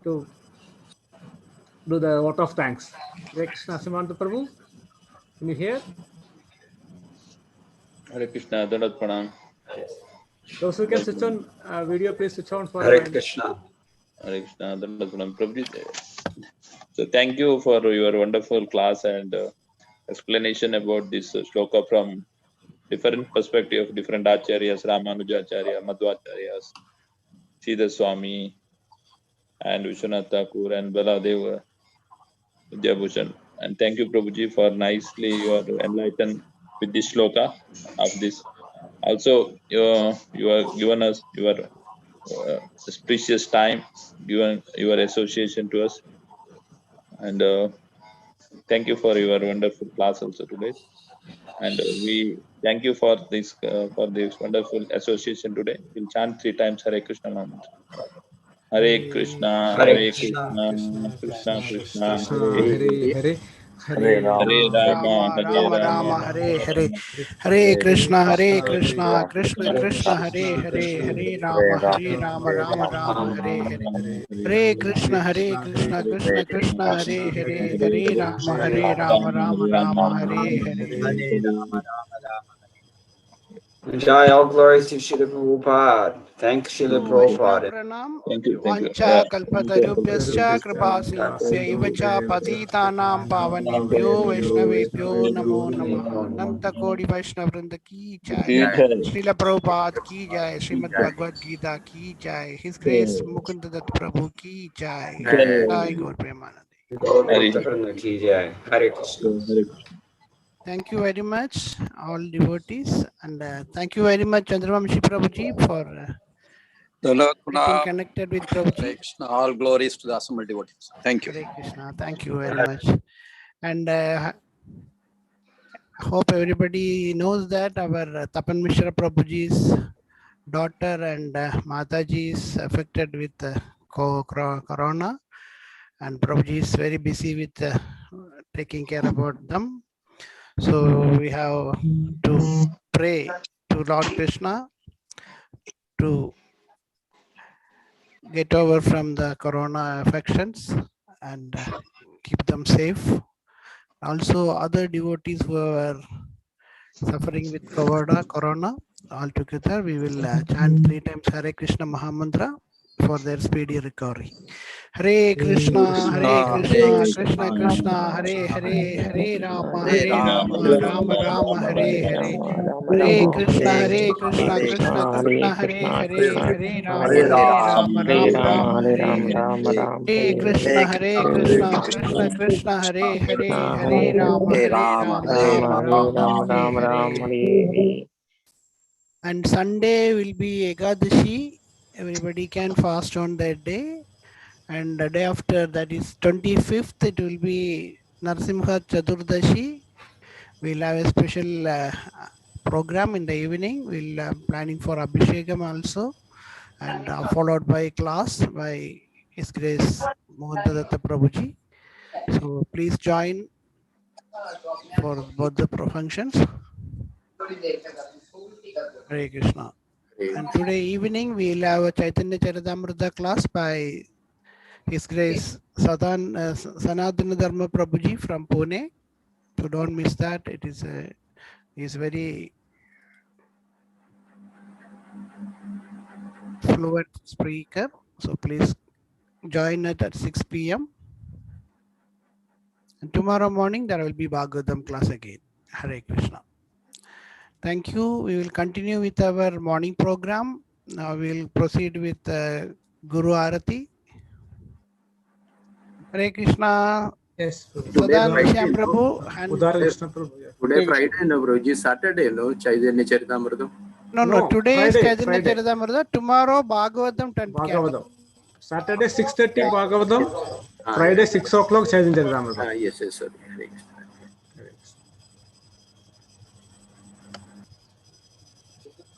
Speaker 3: to do the vote of thanks. Hare Krishna, Asimanta Prabhu. Can you hear?
Speaker 10: Hare Krishna, Dandat Pranam.
Speaker 3: Those who can switch on video, please switch on for a
Speaker 1: Hare
Speaker 3: while.
Speaker 1: Krishna.
Speaker 10: Hare Krishna, Dandat Pranam. Prabhuji, so thank you for your wonderful class and explanation about this shloka from different perspective of different acharyas, Ramanujacharya, Madhvacharyas, Sridhar Swami, and Vishwanath Thakur and Baladeva Vidyabhushan. And thank you, Prabhuji, for nicely you are enlightened with this shloka of this. Also, you have given us your this precious time, given your association to us, and thank you for your wonderful class also today. And we thank you for this wonderful association today. We'll chant 3 times Hare Krishna Mantra. Hare Krishna, Hare Krishna, Krishna Krishna, Hare
Speaker 3: Hare
Speaker 10: Hare Rama,
Speaker 2: Rama,
Speaker 10: Hare
Speaker 2: Rama,
Speaker 10: Rama,
Speaker 2: Rama, Hare,
Speaker 10: Rama
Speaker 2: Hare.
Speaker 10: Rama,
Speaker 2: Hare
Speaker 10: Hare
Speaker 2: Krishna, Hare
Speaker 10: Hare.
Speaker 2: Krishna, Krishna Krishna, Hare, Hare. Hare Rama, Hare Rama, Rama, Rama, Hare, Hare. Hare Krishna, Krishna Krishna, Hare, Hare. Hare Rama, Hare Rama, Rama, Rama, Hare, Hare.
Speaker 1: Jai, all glories to Srila Prabhupada. Thank Srila
Speaker 2: To Vaishnava
Speaker 1: Prabhupada.
Speaker 2: Pranam.
Speaker 10: Thank you.
Speaker 2: Vancha kalpatarubhyascha kripasindhubhya cha patitanam pavanebhyo vaishnavebhyo namo namaha. Nanta Kodi Vaishnava Vrinda ki jai. Srila Prabhupada ki jai. Srimad Bhagavad Gita ki jai. His Grace Mukunda Datta Prabhu ki jai. Jai Gaur Premanande.
Speaker 1: Gaur Bhakta Vrinda ki jai. Hare Krishna.
Speaker 2: Thank you very much, all devotees, and thank you very much, Chandramamshi Prabhuji, for getting connected with Prabhuji.
Speaker 6: All glories to the assembled devotees. Thank you.
Speaker 2: Hare Krishna. Thank you very much. And I hope everybody knows that our Tapan Mishra Prabhuji's daughter and Mataji is affected with corona, and Prabhuji is very busy with taking care about them. So we have to pray to Lord Krishna to get over from the corona affections and keep them safe. Also, other devotees who are suffering with corona, all together, we will chant 3 times Hare Krishna Mahamantra. for their speedy recovery. Hare Krishna, Hare Krishna, Krishna Krishna, Hare Hare, Hare Rama, Rama Rama, Hare Hare. Hare Krishna, Krishna Krishna, Hare Hare, Hare Rama, Rama Hare Hare. Hare Krishna, Krishna Krishna, Hare Hare, Hare Rama, Rama Hare. And Sunday will be Ekadashi. Everybody can fast on that day. And the day after, that is 25th, it will be Narsimha Chaturdashi. We'll have a special program in the evening. We'll planning for Abhishekam also, and followed by class by His Grace Mukunda Datta Prabhuji. So please join for both the functions. Hare Krishna. And today evening we will have a Chaitanya Charitamrita class by His Grace Sanatana Dharma Prabhuji from Pune. So don't miss that. It is very fluent speaker. So please join it at 6 p.m. And tomorrow morning there will be Bhagavatam class again. Hare Krishna. Thank you. We will continue with our morning program. Now we will proceed with Guru Arati. Hare Krishna.
Speaker 3: Yes.
Speaker 2: Sadan Shyam Prabhu.
Speaker 4: Today Friday, no, Prabhuji. Saturday, no, Chaitanya Charitamrita.
Speaker 2: No. Today is
Speaker 3: Friday.
Speaker 2: Chaitanya Charitamrita. Tomorrow Bhagavatam 10th
Speaker 3: Bhagavatam. Saturday 6:30 Bhagavatam. Friday 6 o'clock Chaitanya Charitamrita.
Speaker 4: Yes, sir.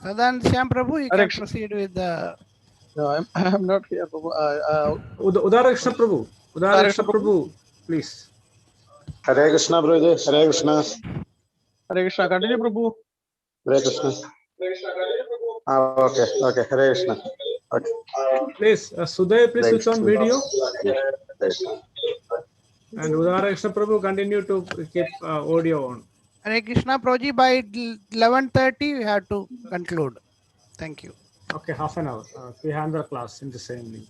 Speaker 2: Sadan Shyam Prabhu, you can proceed with the.
Speaker 5: No, I'm not here, Prabhu.
Speaker 3: Udara Krishna Prabhu, please.
Speaker 11: Hare Krishna, brother. Hare Krishna.
Speaker 5: Hare Krishna. Continue, Prabhu.
Speaker 11: Hare Krishna. Okay. Hare Krishna. Okay.
Speaker 3: Please, Suday, please switch on video.
Speaker 11: Yes.
Speaker 3: And Udara Krishna Prabhu, continue to keep audio on.
Speaker 2: Hare Krishna Prabhuji, by 11:30 we have to conclude. Thank you.
Speaker 3: Okay, half an hour. We have the class in the same link.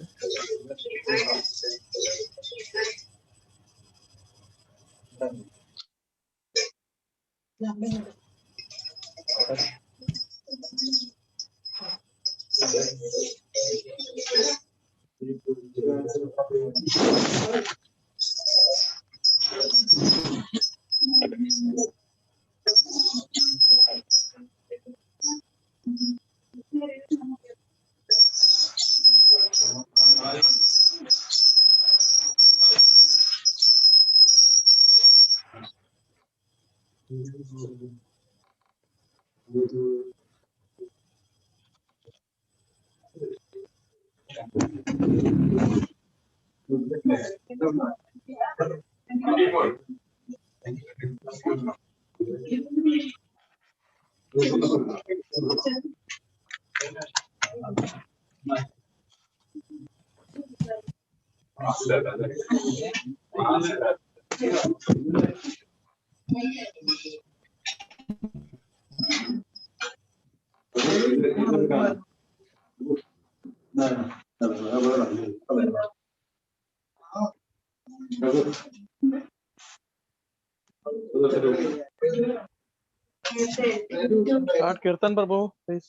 Speaker 5: Start Kirtan, Prabhu, please.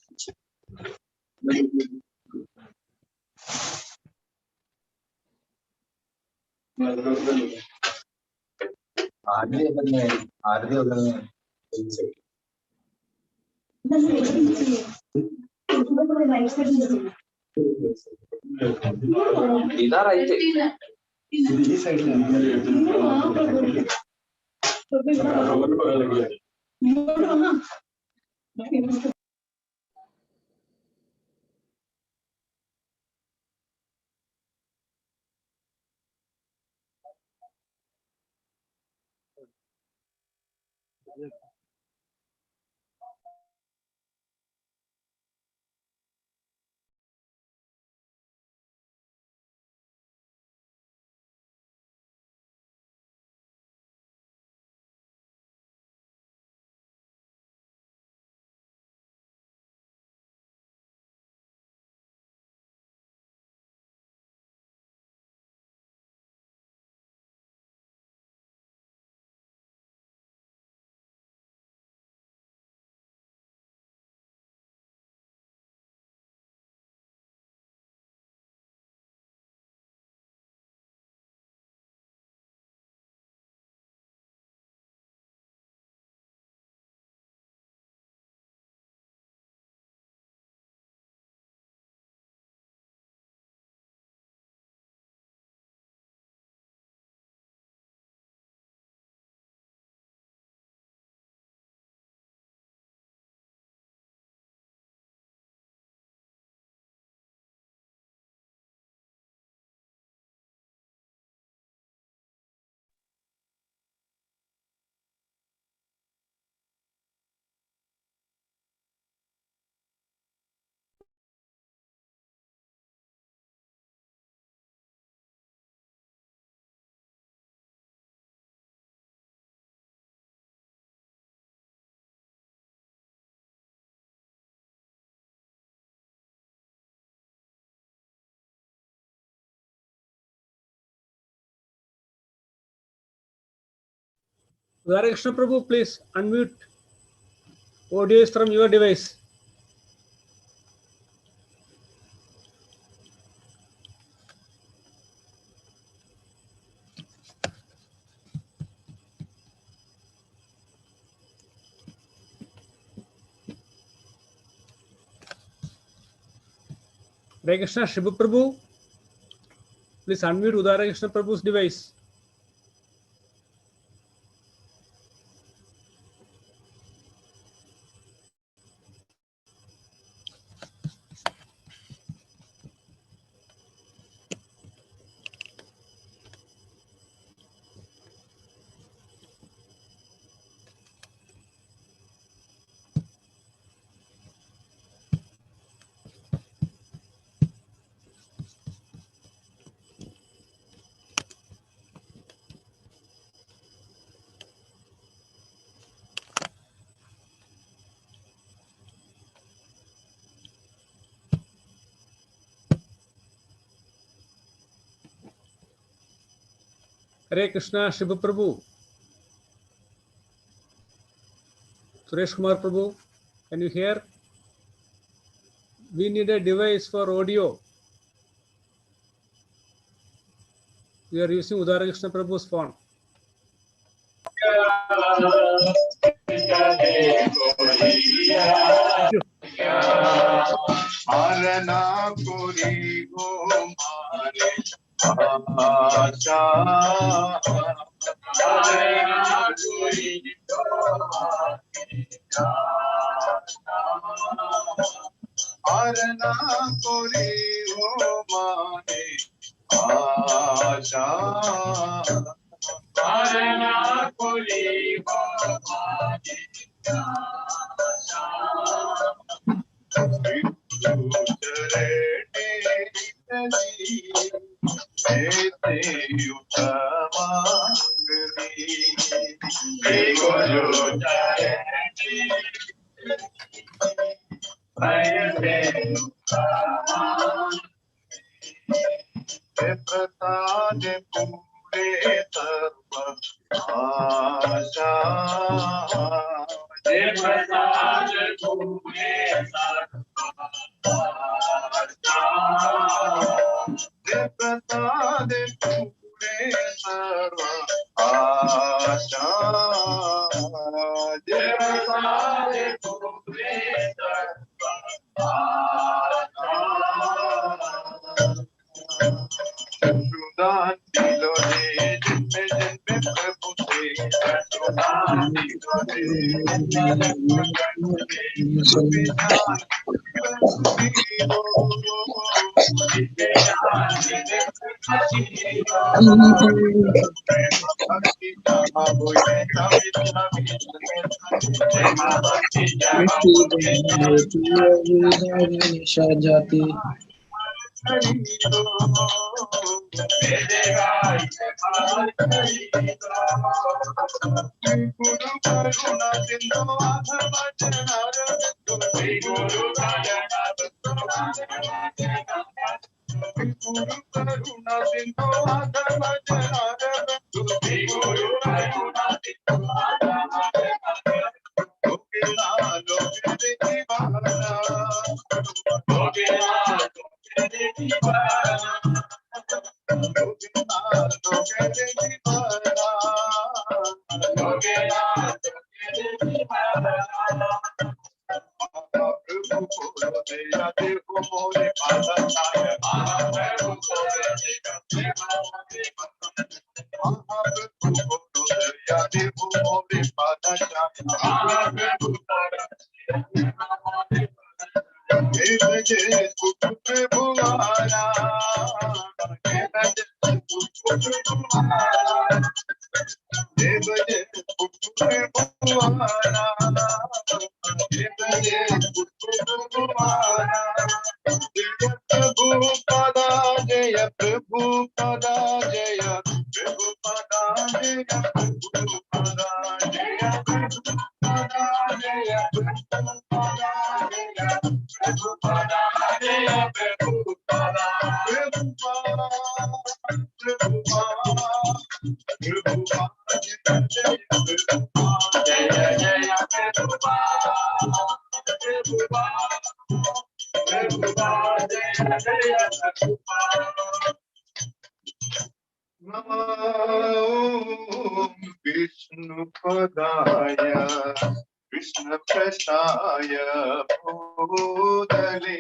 Speaker 12: इधर आई थी
Speaker 3: Hare Krishna Prabhu, please unmute audios from your device. Hare Krishna Shibu Prabhu, please unmute Hare Krishna Prabhu's device. Hare Krishna Shibu Prabhu. Suresh Kumar Prabhu, can you hear? We need a device for audio. We are using Hare Krishna Prabhu's phone.
Speaker 12: Vishnu Padaya Krishna Prasthaya Bhutale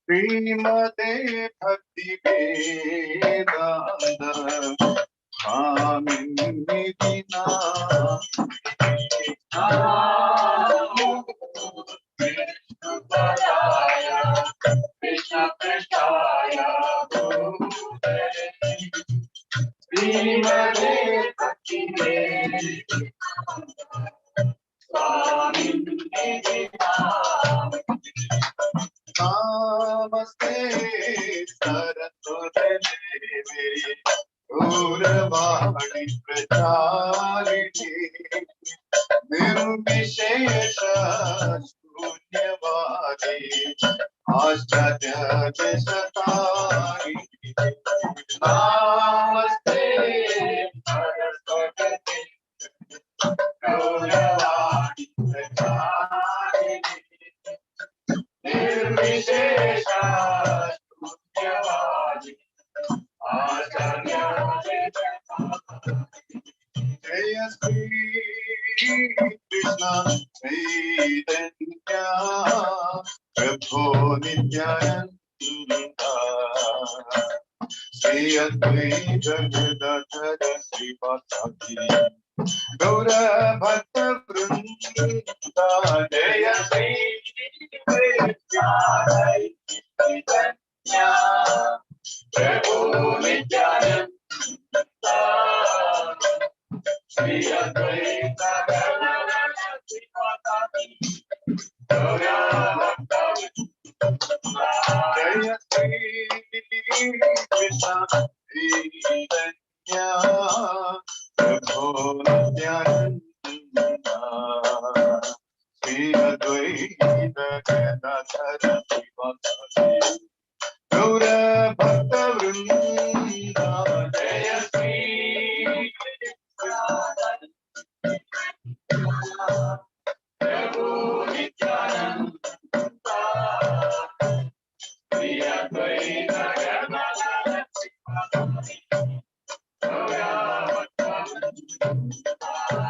Speaker 12: Srimate Bhakti Vedanta Swamini Nidina Vishnu Padaya Krishna Prasthaya Bhutale Srimate Bhakti Vedanta Swamini Nidina Namaste Saraswate Devi Gauravani Pracharini Nirvishesha Shunyavadi Ashtatya Deshatari Namaste Saraswate Devi Gauravani Pracharini Nirvishesha Shunyavadi Acharya Jaya Sri Krishna Chaitanya Prabhu Nityananda Shri Advaita Gadadhara Srivasadi Gaura Bhatta Vrinda Jaya Sri Krishna Chaitanya Prabhu Nityananda Shri Advaita Gadadhara Srivasadi Gaura Bhatta Jaya Sri Krishna Chaitanya Prabhu Nityananda Shri Advaita Gadadhara Srivasadi Gaura Bhakta Vrinda Jaya Sri Prabhu Nityananda Shri Advaita Gadadhara Srivasadi Gaura Bhakta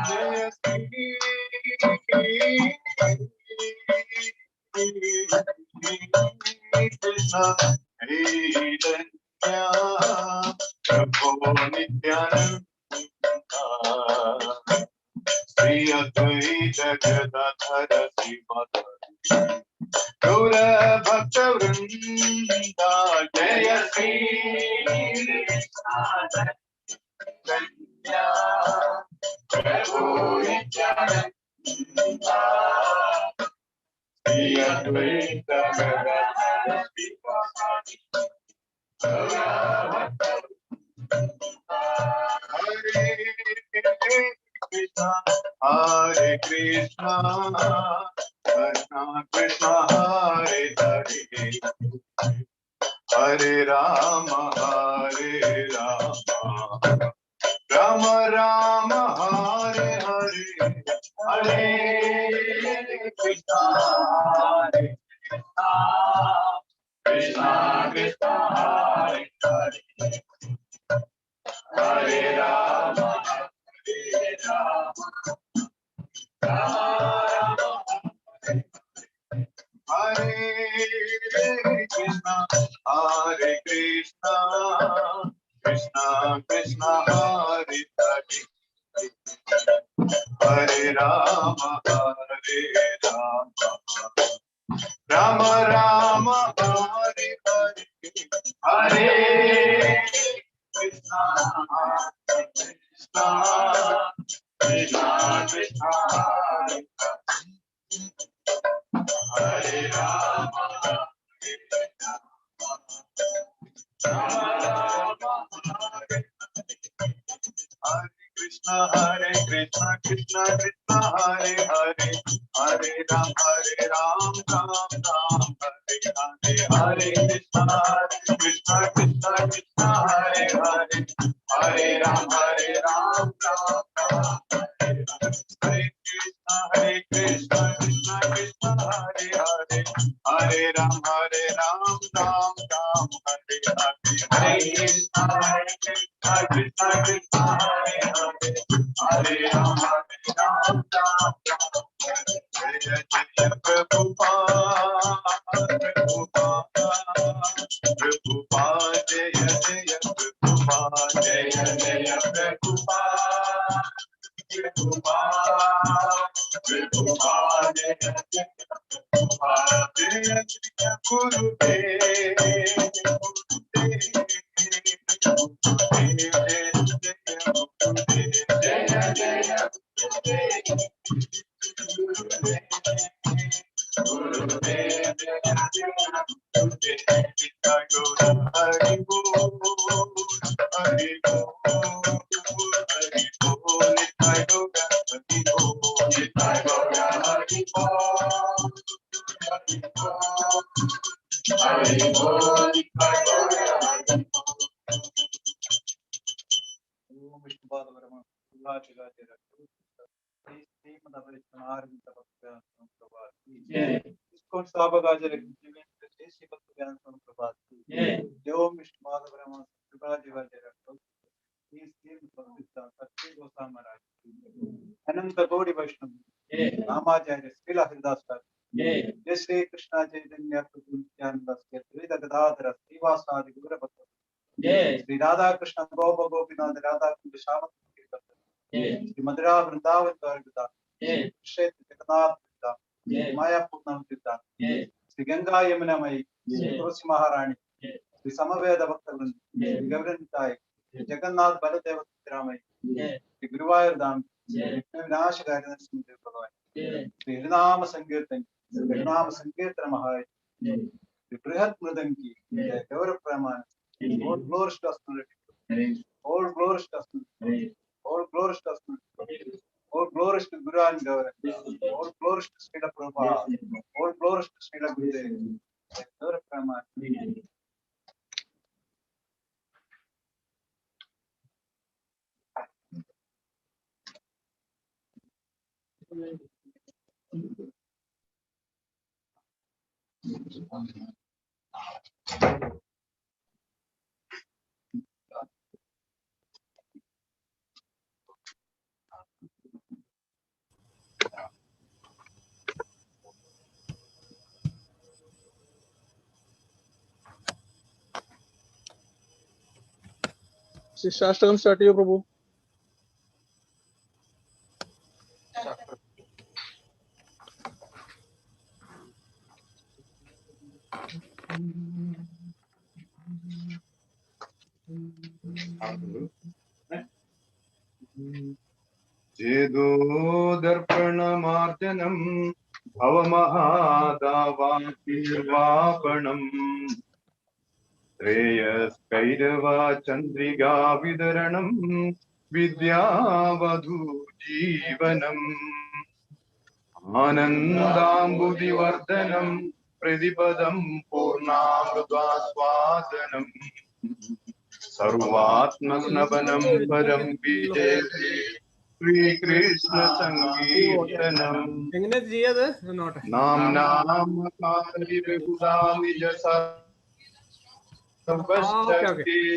Speaker 12: Jaya Sri Krishna Chaitanya Prabhu Nityananda Shri Advaita Gadadhara Srivasadi Gaura Bhakta Vrinda Jaya Sri Krishna Chaitanya Prabhu Nityananda Shri Advaita Gadadhara Srivasadi Gaura Bhakta Hare Krishna Hare Krishna Krishna Krishna Hare Hare Hare Rama Hare Rama Rama Rama Hare Hare Hare Krishna Hare Krishna Krishna Hare Hare Hare Rama Hare Rama Rama Rama Hare Krishna Hare Krishna Krishna Krishna Hare Hare Hare Rama Hare Rama Rama Rama Hare Hare Hare Krishna Krishna Krishna Krishna Hare Rama Rama Rama Hare Krishna Krishna Krishna Hare Hare Hare Ram Ram Ram Hare Hare Hare Krishna Krishna Krishna Hare Hare Hare Ram Ram Ram Hare Krishna Krishna Krishna Hare Hare Hare Ram, Ram Ram, Hare Hare. Hare Krishna, Krishna Krishna, Hare Hare. Hare Ram, Ram Ram, Hare Hare. Jaya Jaya Prabhupada, Prabhupada, Prabhupada, Jaya Jaya Prabhupada, Jaya Jaya Prabhupada, Prabhupada, Jaya Jaya Prabhupada, Jaya Jaya Gurudev, Jaya Jaya Ananta Gauri Vaishnava, Ramacharya, Srila Haridas Thakur, Jai Shri Krishna Chaitanya Prabhu Nityananda, Sri Gadadhara, Srivasadi Gaura Bhatta, Sri Radha Krishna Gopa Gopinath, Radha Kunda Shama Kirtan, Sri Madhura Vrindavan Dwargata, Sri Jagannath Kirtan, Maya Purnam Kirtan, Sri Ganga Yamuna Mai, Sri Tulsi Maharani, Sri Samaveda Bhaktavan, Sri Gavrantai, Jagannath Baladeva Ramai, Sri Guruvayur Dham, Sri Vinashakari Narasimha Bhagavan, Sri Harinama Sankirtan, Sri Harinama Sankirtana Mahai, Sri Brihat Mrudanki, Jai Gaura Pramana, all glories to Asmanu, all glories to Asmanu, all glories to Asmanu, all glories to Guru and Gaura, all glories to Srila Prabhupada, all glories to Srila Gurudev, Jai Gaura Pramana.
Speaker 5: Shastakam start here, Prabhu.
Speaker 12: Jedo darpanamarjanam avamahadavatirvapanam Sreyaskairava chandriga vidaranam vidyavadhu jivanam Anandambudivardhanam pradipadam purnamrudaswadanam Sarvatmasnabanam param vijayate Sri Krishna Sankirtanam Nam Nam Kari Vibhudami Jasa Sarvashakti